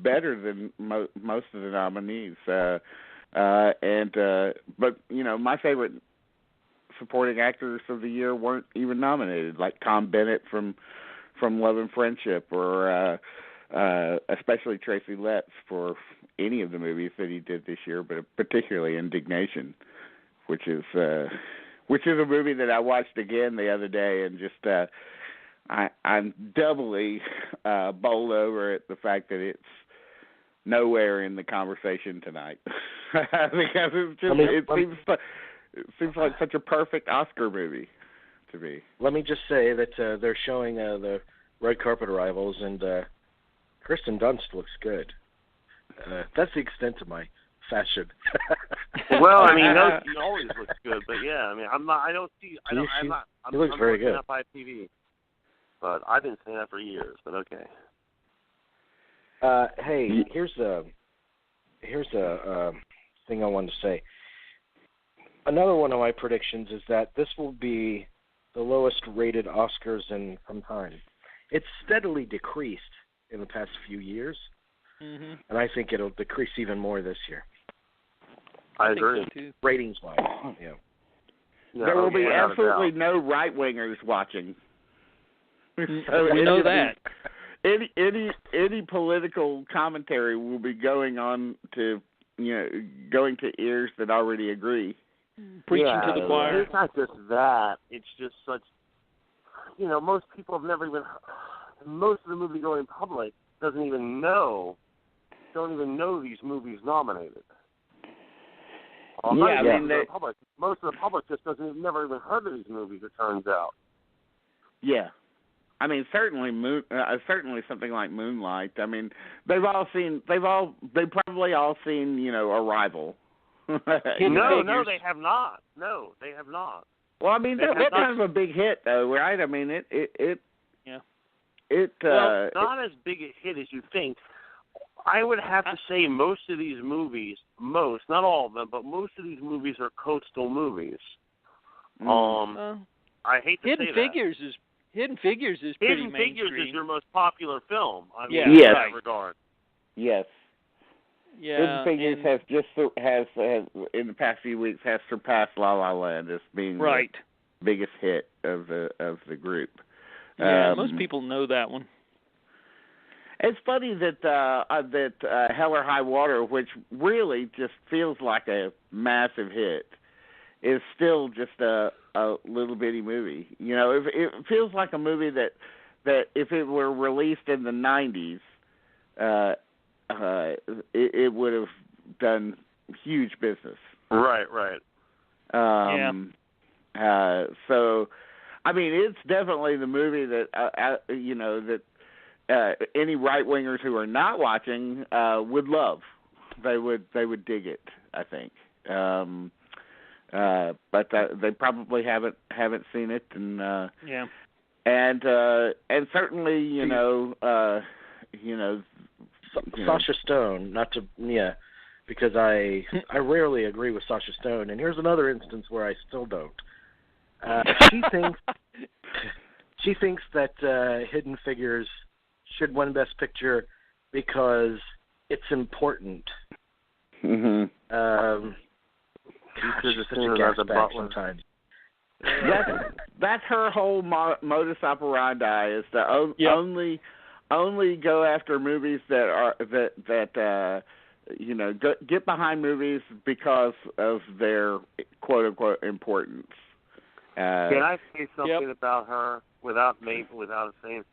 better than most of the nominees. But my favorite supporting actors of the year weren't even nominated, like Tom Bennett from Love and Friendship, or especially Tracy Letts for any of the movies that he did this year, but particularly Indignation, which is a movie that I watched again the other day, and just I'm doubly bowled over at the fact that it's nowhere in the conversation tonight because it seems like such a perfect Oscar movie to me. Let me just say that they're showing the red carpet arrivals, and Kirsten Dunst looks good. That's the extent of my fashion. Well, I mean, she always looks good, but yeah, I mean, I'm looks very good. Up by TV, but I've been saying that for years. But okay. Hey, here's a thing I wanted to say. Another one of my predictions is that this will be the lowest rated Oscars in some time. It's steadily decreased in the past few years, and I think it'll decrease even more this year. I agree. So too. Ratings-wise, yeah. There will be absolutely no right-wingers watching. So we know that. Any political commentary will be going to ears that already agree. Preaching to the choir. It's not just that. It's just such, most people have never even, most of the movie-going public don't even know these movies nominated. Most of the public just never even heard of these movies, it turns out. Yeah. I mean, certainly something like Moonlight. I mean, they've probably all seen, Arrival. No, they have not. No, they have not. Well, I mean, that's kind of a big hit, though, right? I mean, not as big a hit as you think. I would have to say most of these movies, not all of them, but most of these movies are coastal movies. I hate to say that. Hidden Figures is pretty Hidden mainstream. Figures is your most popular film. I mean, Yeah. in Yes. that regard. Yes. Yeah, Hidden Figures has in the past few weeks has surpassed La La Land as being right. the biggest hit of the group. Yeah, most people know that one. It's funny that Hell or High Water, which really just feels like a massive hit, is still just a little bitty movie. You know, it feels like a movie that if it were released in the 90s, it would have done huge business. Right. So, I mean, it's definitely the movie that that any right wingers who are not watching would love. They would dig it, I think. But they probably haven't seen it, and and certainly Sasha Stone, because I rarely agree with Sasha Stone, and here's another instance where I still don't. She thinks that Hidden Figures should win Best Picture because it's important. Mm-hmm. She's such a gas bag sometimes. That's her whole modus operandi is to only go after movies that are get behind movies because of their quote unquote importance. Can I say something about her without saying?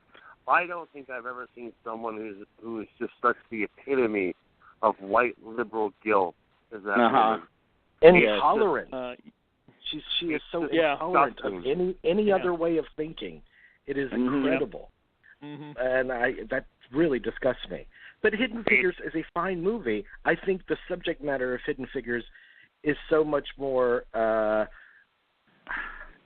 I don't think I've ever seen someone who is just such the epitome of white liberal guilt as that woman. Intolerant. She is so intolerant of any other way of thinking. It is incredible, and that really disgusts me. But Hidden Figures is a fine movie. I think the subject matter of Hidden Figures is so much more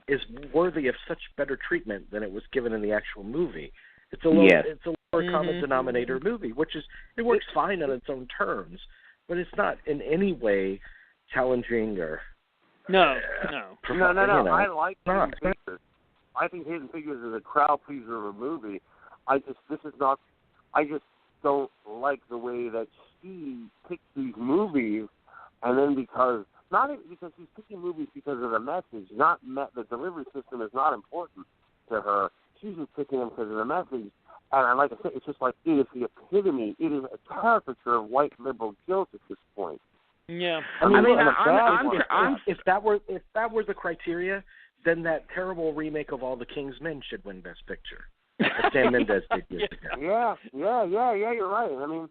is worthy of such better treatment than it was given in the actual movie. It's a lower common denominator movie, it works fine on its own terms, but it's not in any way challenging or No. I like Hidden Figures. I think Hidden Figures is a crowd pleaser of a movie. I just don't like the way that she picks these movies, and then because she's picking movies because of the message, the delivery system is not important to her. She's just picking them because of the message. And like I said, it's just like it is the epitome. It is a caricature of white liberal guilt at this point. Yeah. If that were the criteria, then that terrible remake of All the King's Men should win Best Picture. That Sam Mendes did years ago. Yeah, you're right. I mean,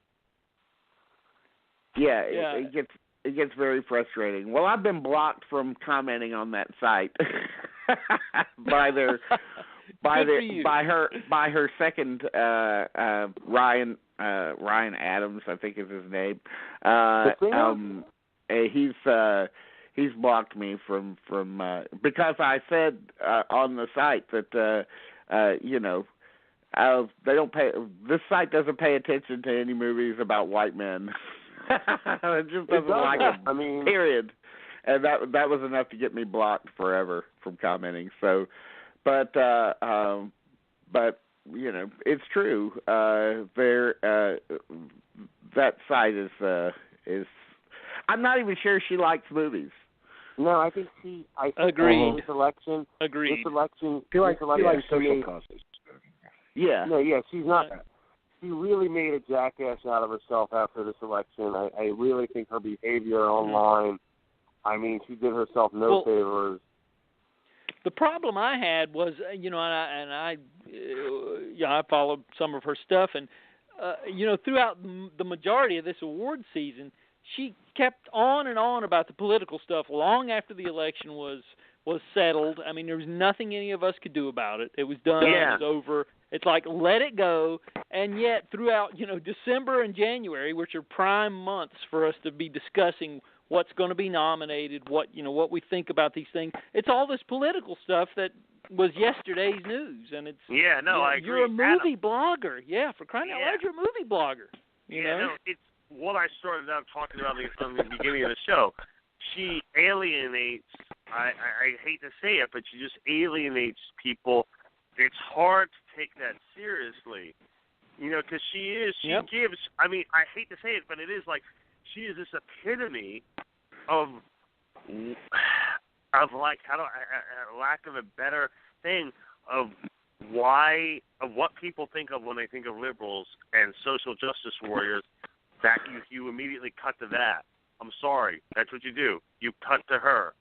it gets very frustrating. Well, I've been blocked from commenting on that site by her second Ryan Adams, I think is his name. He's blocked me from because I said on the site that they don't pay. This site doesn't pay attention to any movies about white men. It just doesn't like them. I mean, period. And that was enough to get me blocked forever from commenting. So, but it's true. That site is. I'm not even sure she likes movies. No, I think agreed. This election. She likes social causes. Yeah. No, she's not. She really made a jackass out of herself after this election. I really think her behavior online. I mean, she did herself no favors. The problem I had was, I followed some of her stuff, and throughout the majority of this award season, she kept on and on about the political stuff long after the election was settled. I mean, there was nothing any of us could do about it. It was done. Yeah. It was over. It's like, let it go. And yet, throughout, December and January, which are prime months for us to be discussing what's going to be nominated, what we think about these things. It's all this political stuff that was yesterday's news, and it's I agree. You're a movie blogger, for crying out loud, you're a movie blogger. You know? No, it's what I started out talking about from the beginning of the show. She alienates. I hate to say it, but she just alienates people it's hard to take that seriously. Because she gives, I mean, I hate to say it, but it is like, she is this epitome of like, lack of a better thing, of what people think of when they think of liberals and social justice warriors, that you immediately cut to that. I'm sorry, that's what you do. You cut to her,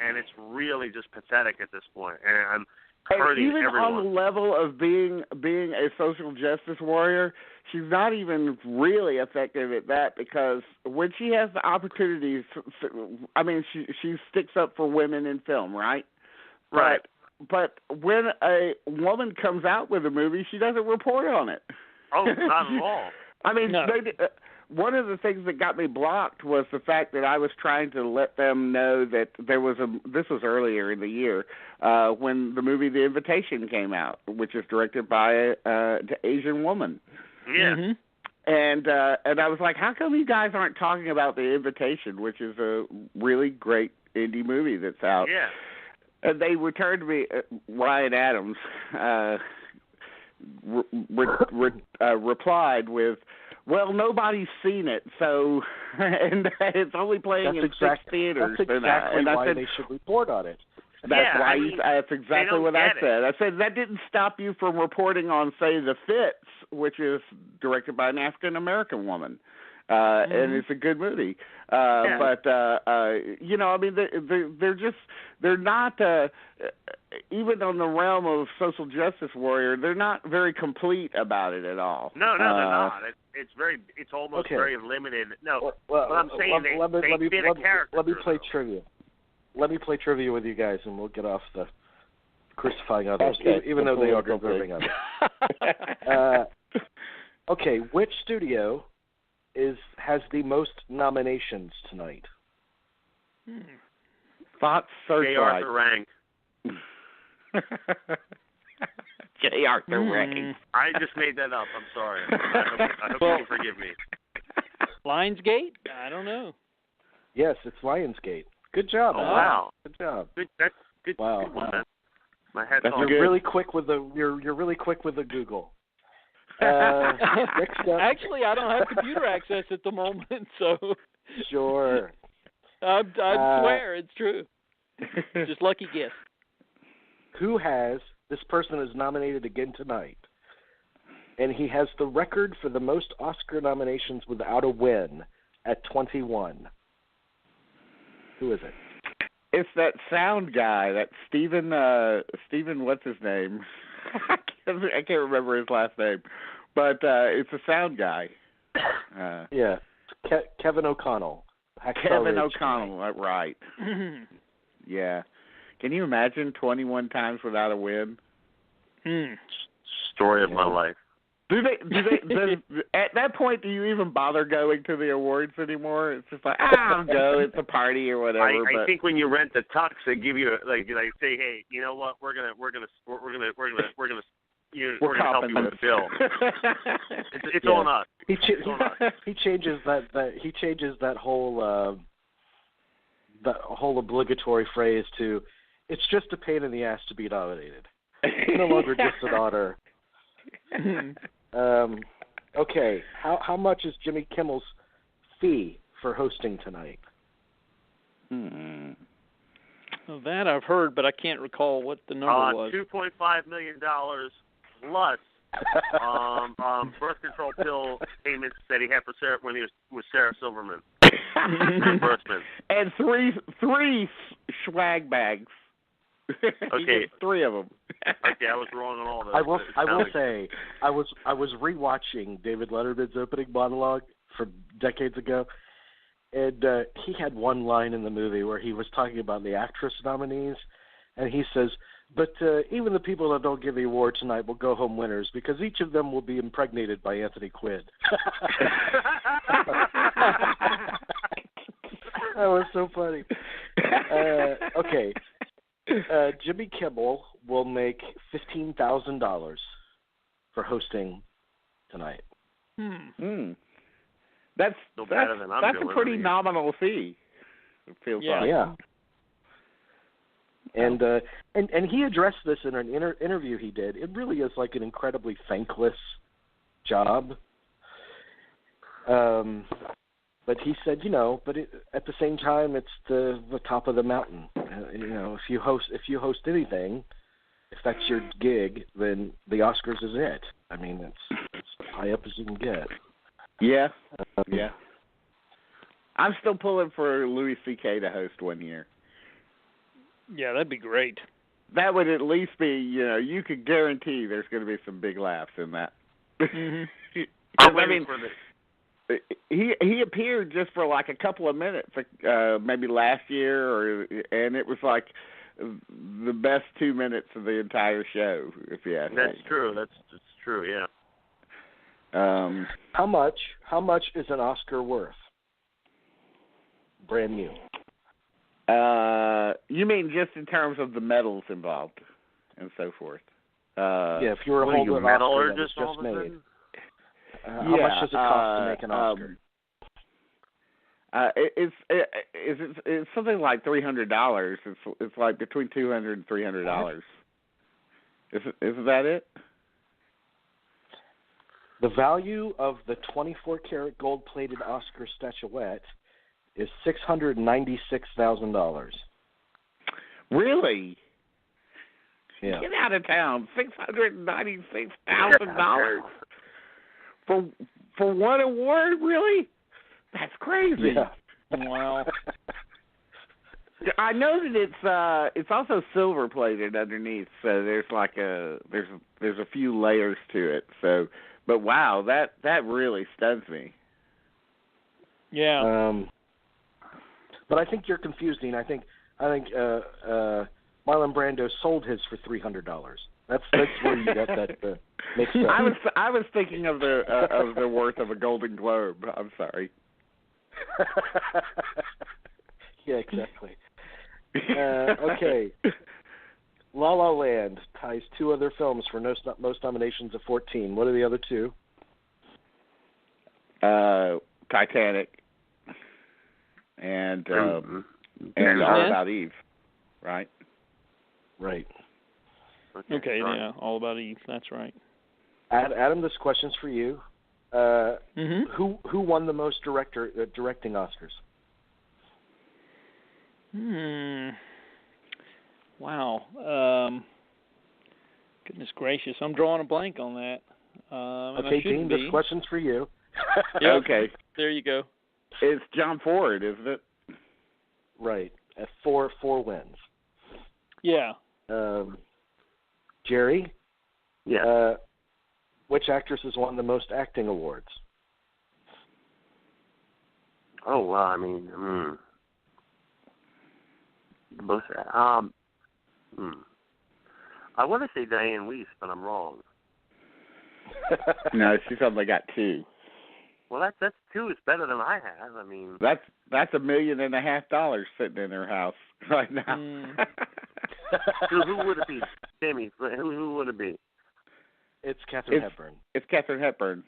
and it's really just pathetic at this point. And I'm hurting even everyone. on the level of being a social justice warrior, she's not even really effective at that, because when she has the opportunities, I mean, she sticks up for women in film, right? Right. But when a woman comes out with a movie, she doesn't report on it. Oh, not at all. I mean, no. One of the things that got me blocked was the fact that I was trying to let them know that there was this was earlier in the year, when the movie The Invitation came out, which is directed by an Asian woman. Yeah. Mm-hmm. And I was like, how come you guys aren't talking about The Invitation, which is a really great indie movie that's out? Yeah. And they returned me, Ryan Adams replied with, well, nobody's seen it, so, and it's only playing in 6 theaters. That's exactly and I why said, they should report on it. That's exactly what I said. It. I said that didn't stop you from reporting on, say, The Fits, which is directed by an African American woman, and it's a good movie. But I mean, they're not even on the realm of social justice warrior. They're not very complete about it at all. No, they're not. It's almost very limited. No, well, but I'm saying they fit a character. Let me play trivia. Let me play trivia with you guys, and we'll get off the crucifying others, even though they are deserving of it. Okay, which studio has the most nominations tonight? Fox Searchlight. J. Arthur Rank. J. Arthur Rank. I just made that up. I'm sorry. I hope you can forgive me. Lionsgate? I don't know. Yes, it's Lionsgate. Good job. Oh, wow. Good job. That's good. Wow. Good one, man. My hat's off. You're really quick with the Google. Next up. Actually, I don't have computer access at the moment, so. Sure. I swear it's true. Just lucky guess. This person is nominated again tonight, and he has the record for the most Oscar nominations without a win at 21. Who is it? It's that sound guy, that Stephen, what's his name? I can't remember his last name, but it's a sound guy. Yeah, Kevin O'Connell. Kevin O'Connell, right. Yeah. Can you imagine 21 times without a win? Story of my life. Does at that point, do you even bother going to the awards anymore? It's just like, I'll go. It's a party or whatever. I think when you rent the tux, they give you like say, hey, you know what? We're gonna help you with the bill. It's on us. He changes that whole obligatory phrase to, it's just a pain in the ass to be nominated. It's no longer just an honor. Okay, how much is Jimmy Kimmel's fee for hosting tonight? Well, that I've heard, but I can't recall what the number was. $2.5 million plus birth control pill payments that he had for Sarah when he was with Sarah Silverman. Reimbursement. And three swag bags. Okay, 3 of them. Okay, I was wrong on all those. I will say, I was rewatching David Letterman's opening monologue from decades ago, and he had one line in the movie where he was talking about the actress nominees, and he says, "But even the people that don't get the award tonight will go home winners because each of them will be impregnated by Anthony Quinn." That was so funny. Okay. Jimmy Kimmel will make $15,000 for hosting tonight. That's better than I'm a pretty nominal fee. It feels like. Yeah. And he addressed this in an interview he did. It really is like an incredibly thankless job. But he said, at the same time, it's the top of the mountain. If you host anything, if that's your gig, then the Oscars is it. I mean, it's as high up as you can get. Yeah, yeah. I'm still pulling for Louis C.K. to host one year. Yeah, that'd be great. That would at least be, you could guarantee there's going to be some big laughs in that. Mm-hmm. He appeared just for like a couple of minutes, maybe last year, and it was like the best 2 minutes of the entire show. If you ask me. That's true. That's true. Yeah. How much is an Oscar worth? Brand new. You mean just in terms of the medals involved and so forth? If you were holding an medal Oscar or just made. How much does it cost to make an Oscar? It's something like $300. It's like between $200 and $300. Isn't that it? The value of the 24-karat gold-plated Oscar statuette is $696,000. Really? Yeah. Get out of town! $696,000 for one award? Really? That's crazy. Yeah. Wow. I know that it's also silver plated underneath, so there's like there's a few layers to it. So, but wow, that really stuns me. Yeah. But I think you're confused, Dean. I think Marlon Brando sold his for $300. That's where you got that mixed up. I was thinking of the worth of a Golden Globe. I'm sorry. Yeah, exactly. Okay. La La Land ties two other films for most nominations of 14. What are the other two? Titanic and All About Eve, right? Right. Okay, yeah, All About Eve. That's right. Adam, this question's for you. Who won the most directing Oscars? Wow. Goodness gracious, I'm drawing a blank on that. Okay, Dean, this question's for you. Yeah, okay. There you go. It's John Ford, isn't it? Right. At four wins. Yeah. Jerry? Yeah. Which actress has won the most acting awards? Oh, well, I mean, most. I want to say Diane Weiss, but I'm wrong. No, she's only got 2. Well, that's 2 is better than I have. I mean, that's $1.5 million sitting in her house right now. Who would it be, Jamie? Who would it be? It's Katharine Hepburn. It's Katharine Hepburn.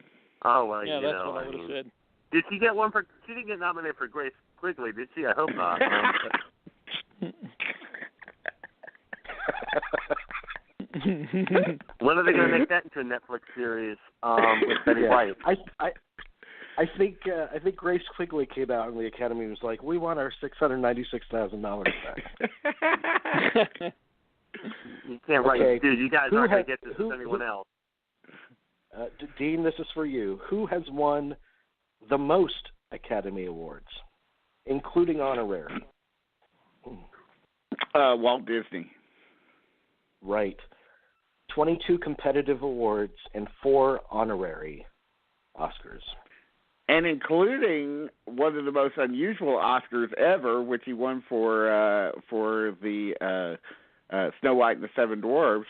Oh well, yeah, that's what I would have said. Did she get one for? She didn't get nominated for Grace Quigley, did she? I hope not. When are they going to make that into a Netflix series with Betty White? I think Grace Quigley came out and the Academy was like, "We want our $696,000 back." You can't write, dude. You guys aren't going to get this with anyone else. Dean, this is for you. Who has won the most Academy Awards, including honorary? Walt Disney. Right. 22 competitive awards and 4 honorary Oscars. And including one of the most unusual Oscars ever, which he won for the Snow White and the Seven Dwarfs,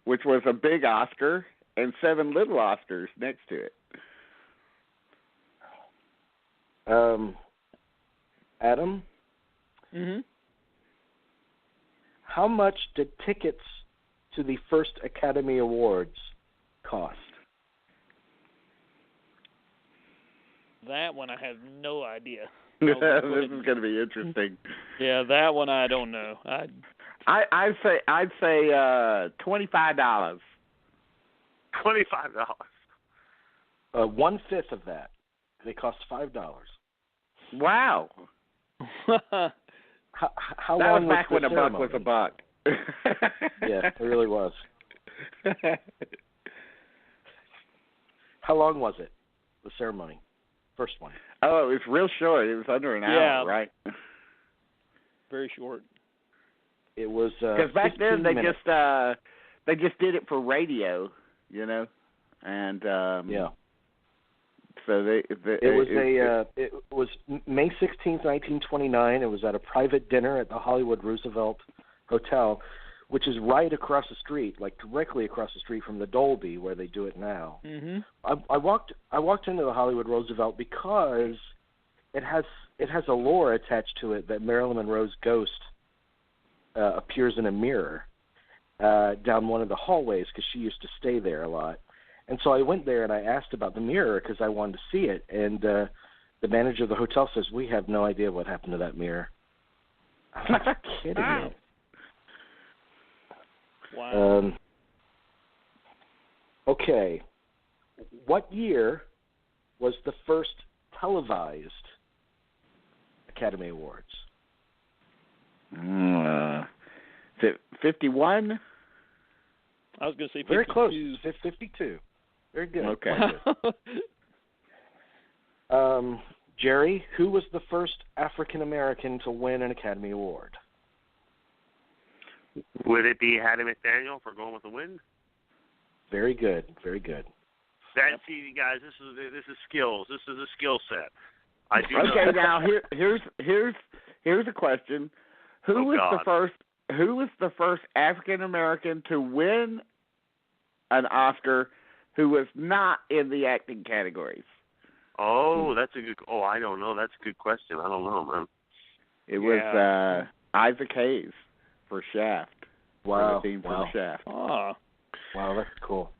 which was a big Oscar, and 7 little Oscars next to it. Adam? Mm-hmm. How much did tickets to the first Academy Awards cost? That one I have no idea. This is going to be interesting. Yeah, that one I don't know. I'd say $25. $25. 1/5 of that. They cost $5. Wow. How that long was back was when the a buck was a buck. Yeah, it really was. How long was it? The ceremony, first one. Oh, it was real short. It was under an hour, right? Very short. It was because back then they minutes. just did it for radio, and yeah. So it was May 16th, 1929. It was at a private dinner at the Hollywood Roosevelt Hotel, which is right across the street, like directly across the street from the Dolby where they do it now. Mm-hmm. I walked into the Hollywood Roosevelt because it has a lore attached to it that Marilyn Monroe's ghost appears in a mirror down one of the hallways because she used to stay there a lot. And so I went there and I asked about the mirror because I wanted to see it. And the manager of the hotel says, "We have no idea what happened to that mirror." I'm like, "You're kidding me." Wow. Okay. What year was the first televised Academy Awards? Is it 51? I was going to say 52. Very close. 52. Very good. Okay. Jerry, who was the first African American to win an Academy Award? Would it be Hattie McDaniel for Going with the Wind? Very good. Very good. See, guys, this is skills. This is a skill set. I do okay, know. now here's a question. Who was the first African American to win an Oscar who was not in the acting categories? Oh, that's a good. Oh, I don't know. That's a good question. I don't know, man. It was Isaac Hayes for Shaft. Wow. The theme for Shaft. Oh. Wow, that's cool.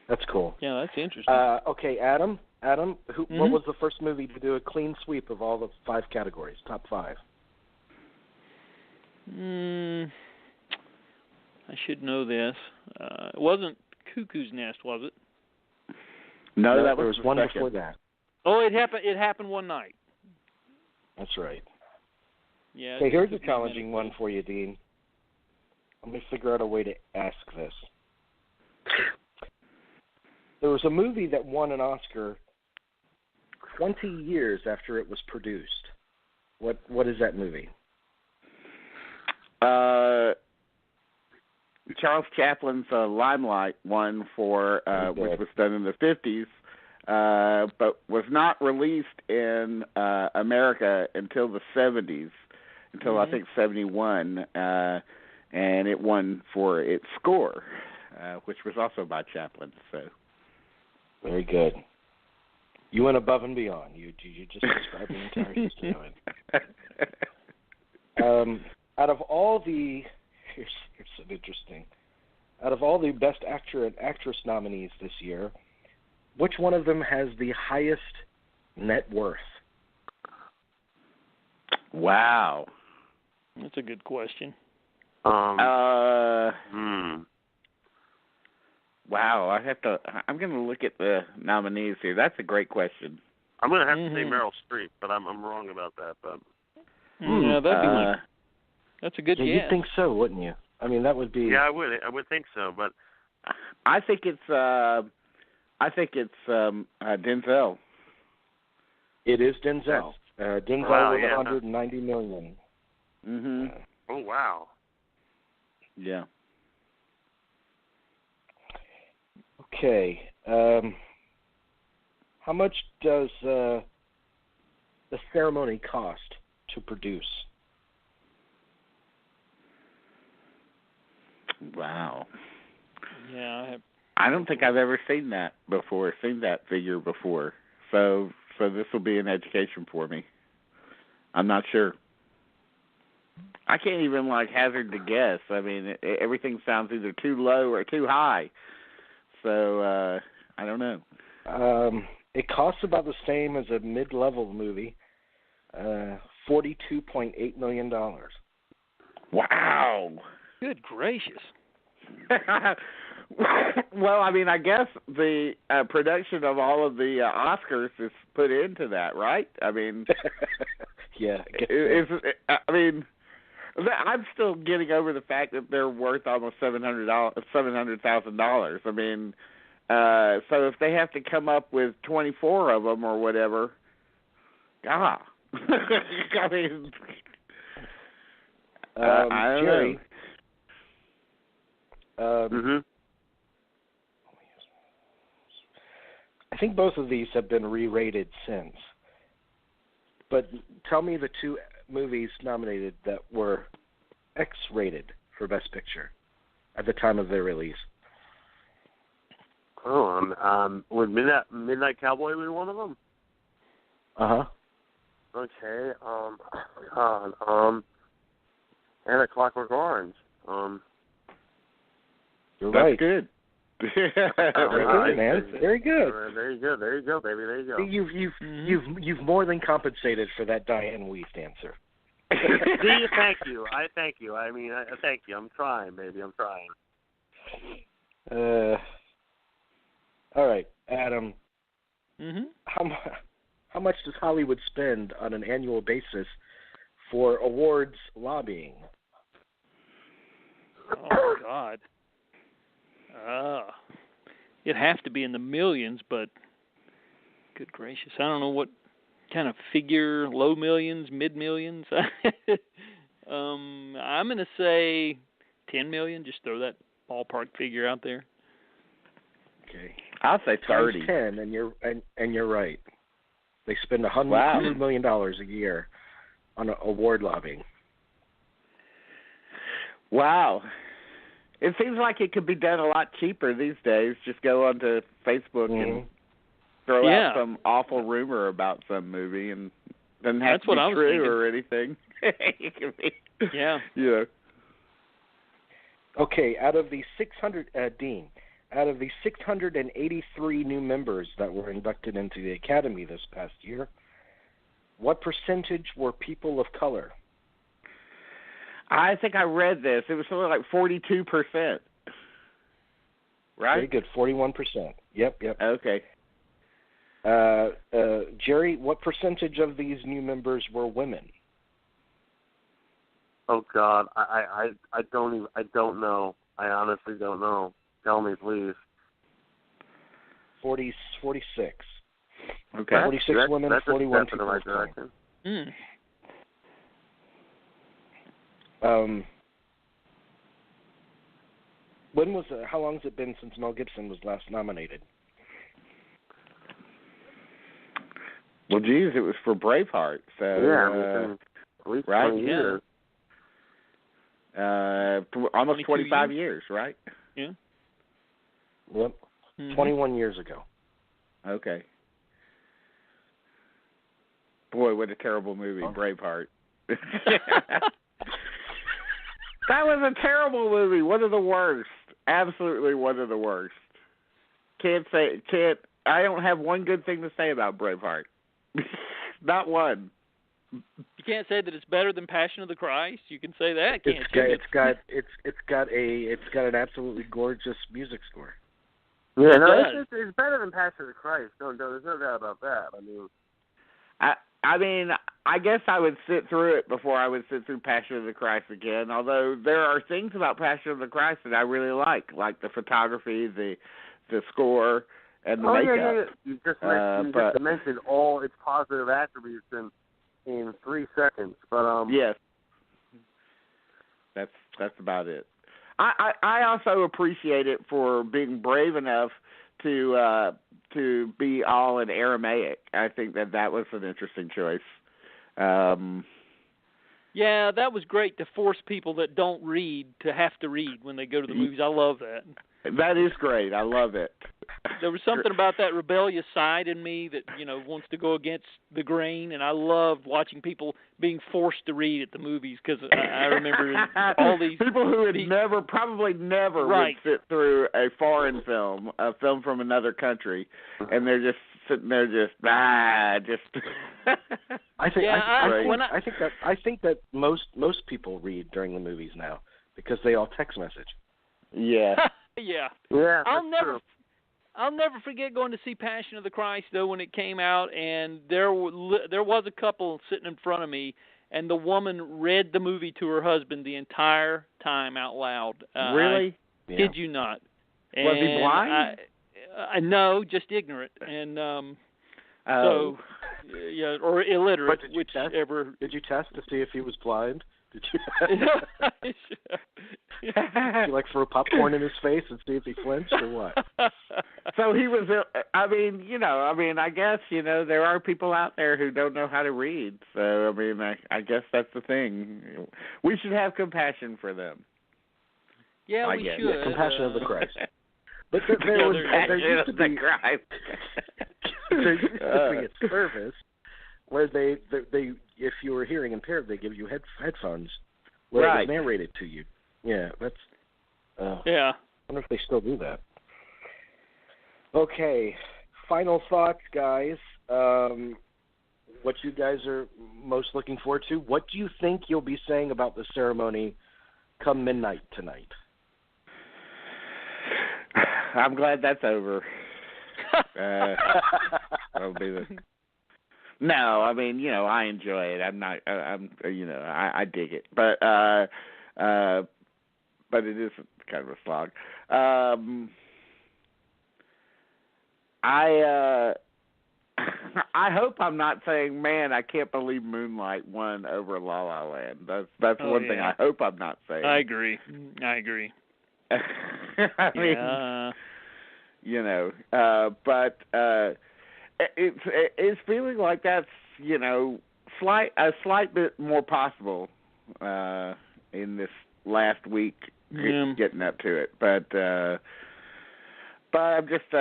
That's cool. Yeah, that's interesting. Okay, Adam, Mm-hmm. what was the first movie to do a clean sweep of all the 5 categories, top 5? I should know this. It wasn't Cuckoo's Nest, was it? No, that there was was one second. before that. Oh, it happened one night. That's right. Yeah. Okay, here's a challenging one for you, Dean. Let me figure out a way to ask this. There was a movie that won an Oscar 20 years after it was produced. What is that movie? Charles Chaplin's Limelight won for which was done in the 50s, but was not released in America until the 70s, until I think 71, and it won for its score, which was also by Chaplin. So very good. You went above and beyond. You just described the entire history of it. Out of all the here's an interesting. Out of all the Best Actor and Actress nominees this year, which one of them has the highest net worth? Wow, that's a good question. Wow, I'm going to look at the nominees here. That's a great question. I'm going to have to say Meryl Streep, but I'm wrong about that. But yeah, that'd be that's a good guess. You'd think so, wouldn't you? I mean, that would be. Yeah, I would think so, but I think it's Denzel. It is Denzel. Denzel with $190 million. Mhm. Oh wow. Yeah. Okay. How much does the ceremony cost to produce? Wow. Yeah, I don't think I've ever seen that figure before. So this will be an education for me. I'm not sure. I can't even hazard to guess. I mean, everything sounds either too low or too high. So I don't know. It costs about the same as a mid-level movie, $42.8 million. Wow. Good gracious. Well, I mean, I guess the production of all of the Oscars is put into that, right? I mean, yeah. I mean, I'm still getting over the fact that they're worth almost $700,000. I mean, so if they have to come up with 24 of them or whatever, I mean, I don't Jerry. know. I think both of these have been re-rated since. But tell me the two movies nominated that were X-rated for Best Picture at the time of their release. Would Midnight Cowboy be one of them? Uh-huh. Okay. And A Clockwork Orange. You're That's right. good. Very good, man. Very good. There you go, baby. There you go. You've more than compensated for that Diane Weist answer. See, thank you. I thank you. I mean, thank you. I'm trying, baby. I'm trying. All right, Adam. Mm-hmm. How much does Hollywood spend on an annual basis for awards lobbying? Oh God. It'd have to be in the millions, but good gracious, I don't know what kind of figure, low millions, mid millions. I'm going to say 10 million, just throw that ballpark figure out there. Okay. I'll say 30. 10, and you're right. They spend $100 million a year on award lobbying. Wow. It seems like it could be done a lot cheaper these days. Just go onto Facebook and throw out some awful rumor about some movie, and doesn't have to be true or anything. It can be, yeah. Okay, out of the 683 new members that were inducted into the Academy this past year, what percentage were people of color? I think I read this. It was something like 42%. Right? Very good, 41%. Yep. Okay. Jerry, what percentage of these new members were women? Oh God, I don't know. I honestly don't know. Tell me, please. 46. Okay. 46 women, that's 41 a step in the right direction. How long has it been since Mel Gibson was last nominated? Well, geez, it was for Braveheart. So at least right? 20 years. Almost 25 years, right? Yeah. Yep. 21 years ago. Okay. Boy, what a terrible movie, Braveheart. That was a terrible movie. One of the worst. Absolutely one of the worst. I don't have one good thing to say about Braveheart. Not one. You can't say that it's better than Passion of the Christ. You can say that, can't you? It's got an absolutely gorgeous music score. Yeah, it's better than Passion of the Christ. No, there's no doubt about that. I mean, I guess I would sit through it before I would sit through Passion of the Christ again, although there are things about Passion of the Christ that I really like the photography, the score, and the makeup. Yeah. You just mentioned all its positive attributes in 3 seconds. But yes. That's about it. I also appreciate it for being brave enough to be all in Aramaic. I think that was an interesting choice. Yeah, that was great to force people that don't read to have to read when they go to the movies. I love that. That is great. I love it. There was something about that rebellious side in me that, wants to go against the grain, and I loved watching people being forced to read at the movies because I remember all these people who had probably never would sit through a foreign film, a film from another country, and they're just sitting there I think that most people read during the movies now because they all text message. Yeah. Yeah. Yeah. I'll never forget going to see Passion of the Christ though when it came out, and there was a couple sitting in front of me, and the woman read the movie to her husband the entire time out loud. Really? I kid you not. Was he blind? No, just ignorant, and so yeah, or illiterate, whichever. Did you test to see if he was blind? Did you like throw popcorn in his face and see if he flinched or what? So he was. I guess there are people out there who don't know how to read. So I guess that's the thing. We should have compassion for them. Yeah, we should. Yeah, compassion of the Christ. But there used to be a service where they if you were hearing impaired, they give you headphones where it was narrated to you. Yeah, that's. Yeah. I wonder if they still do that. Okay, final thoughts, guys. What you guys are most looking forward to? What do you think you'll be saying about the ceremony come midnight tonight? I'm glad that's over. That'll be the. No, I enjoy it. I dig it, but it is kind of a slog. I hope I'm not saying, man, I can't believe Moonlight won over La La Land. That's one thing I hope I'm not saying. I agree. But it's feeling like that's a slight bit more possible in this last week getting up to it. But I'm just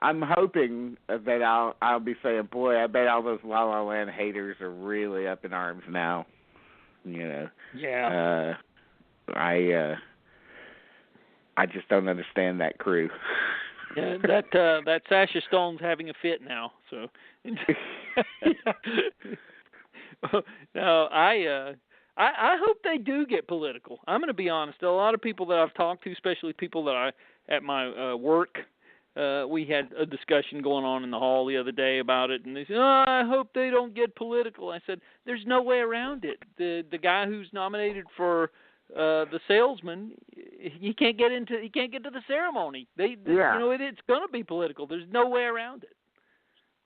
I'm hoping that I'll be saying, boy, I bet all those La La Land haters are really up in arms now. Yeah. I just don't understand that crew. Yeah, that Sasha Stone's having a fit now. So, no, I hope they do get political. I'm going to be honest. A lot of people that I've talked to, especially people that at my work, we had a discussion going on in the hall the other day about it, and they said, "Oh, I hope they don't get political." I said, "There's no way around it. The guy who's nominated for the salesman, he can't get to the ceremony. It's going to be political. There's no way around it.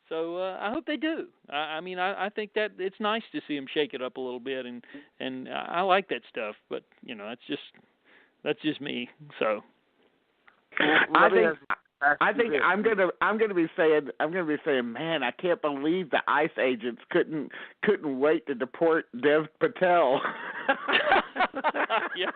So I hope they do. I think that it's nice to see them shake it up a little bit, and I like that stuff. But that's just me. So I think I'm gonna be saying, man, I can't believe the ICE agents couldn't wait to deport Dev Patel. Yeah.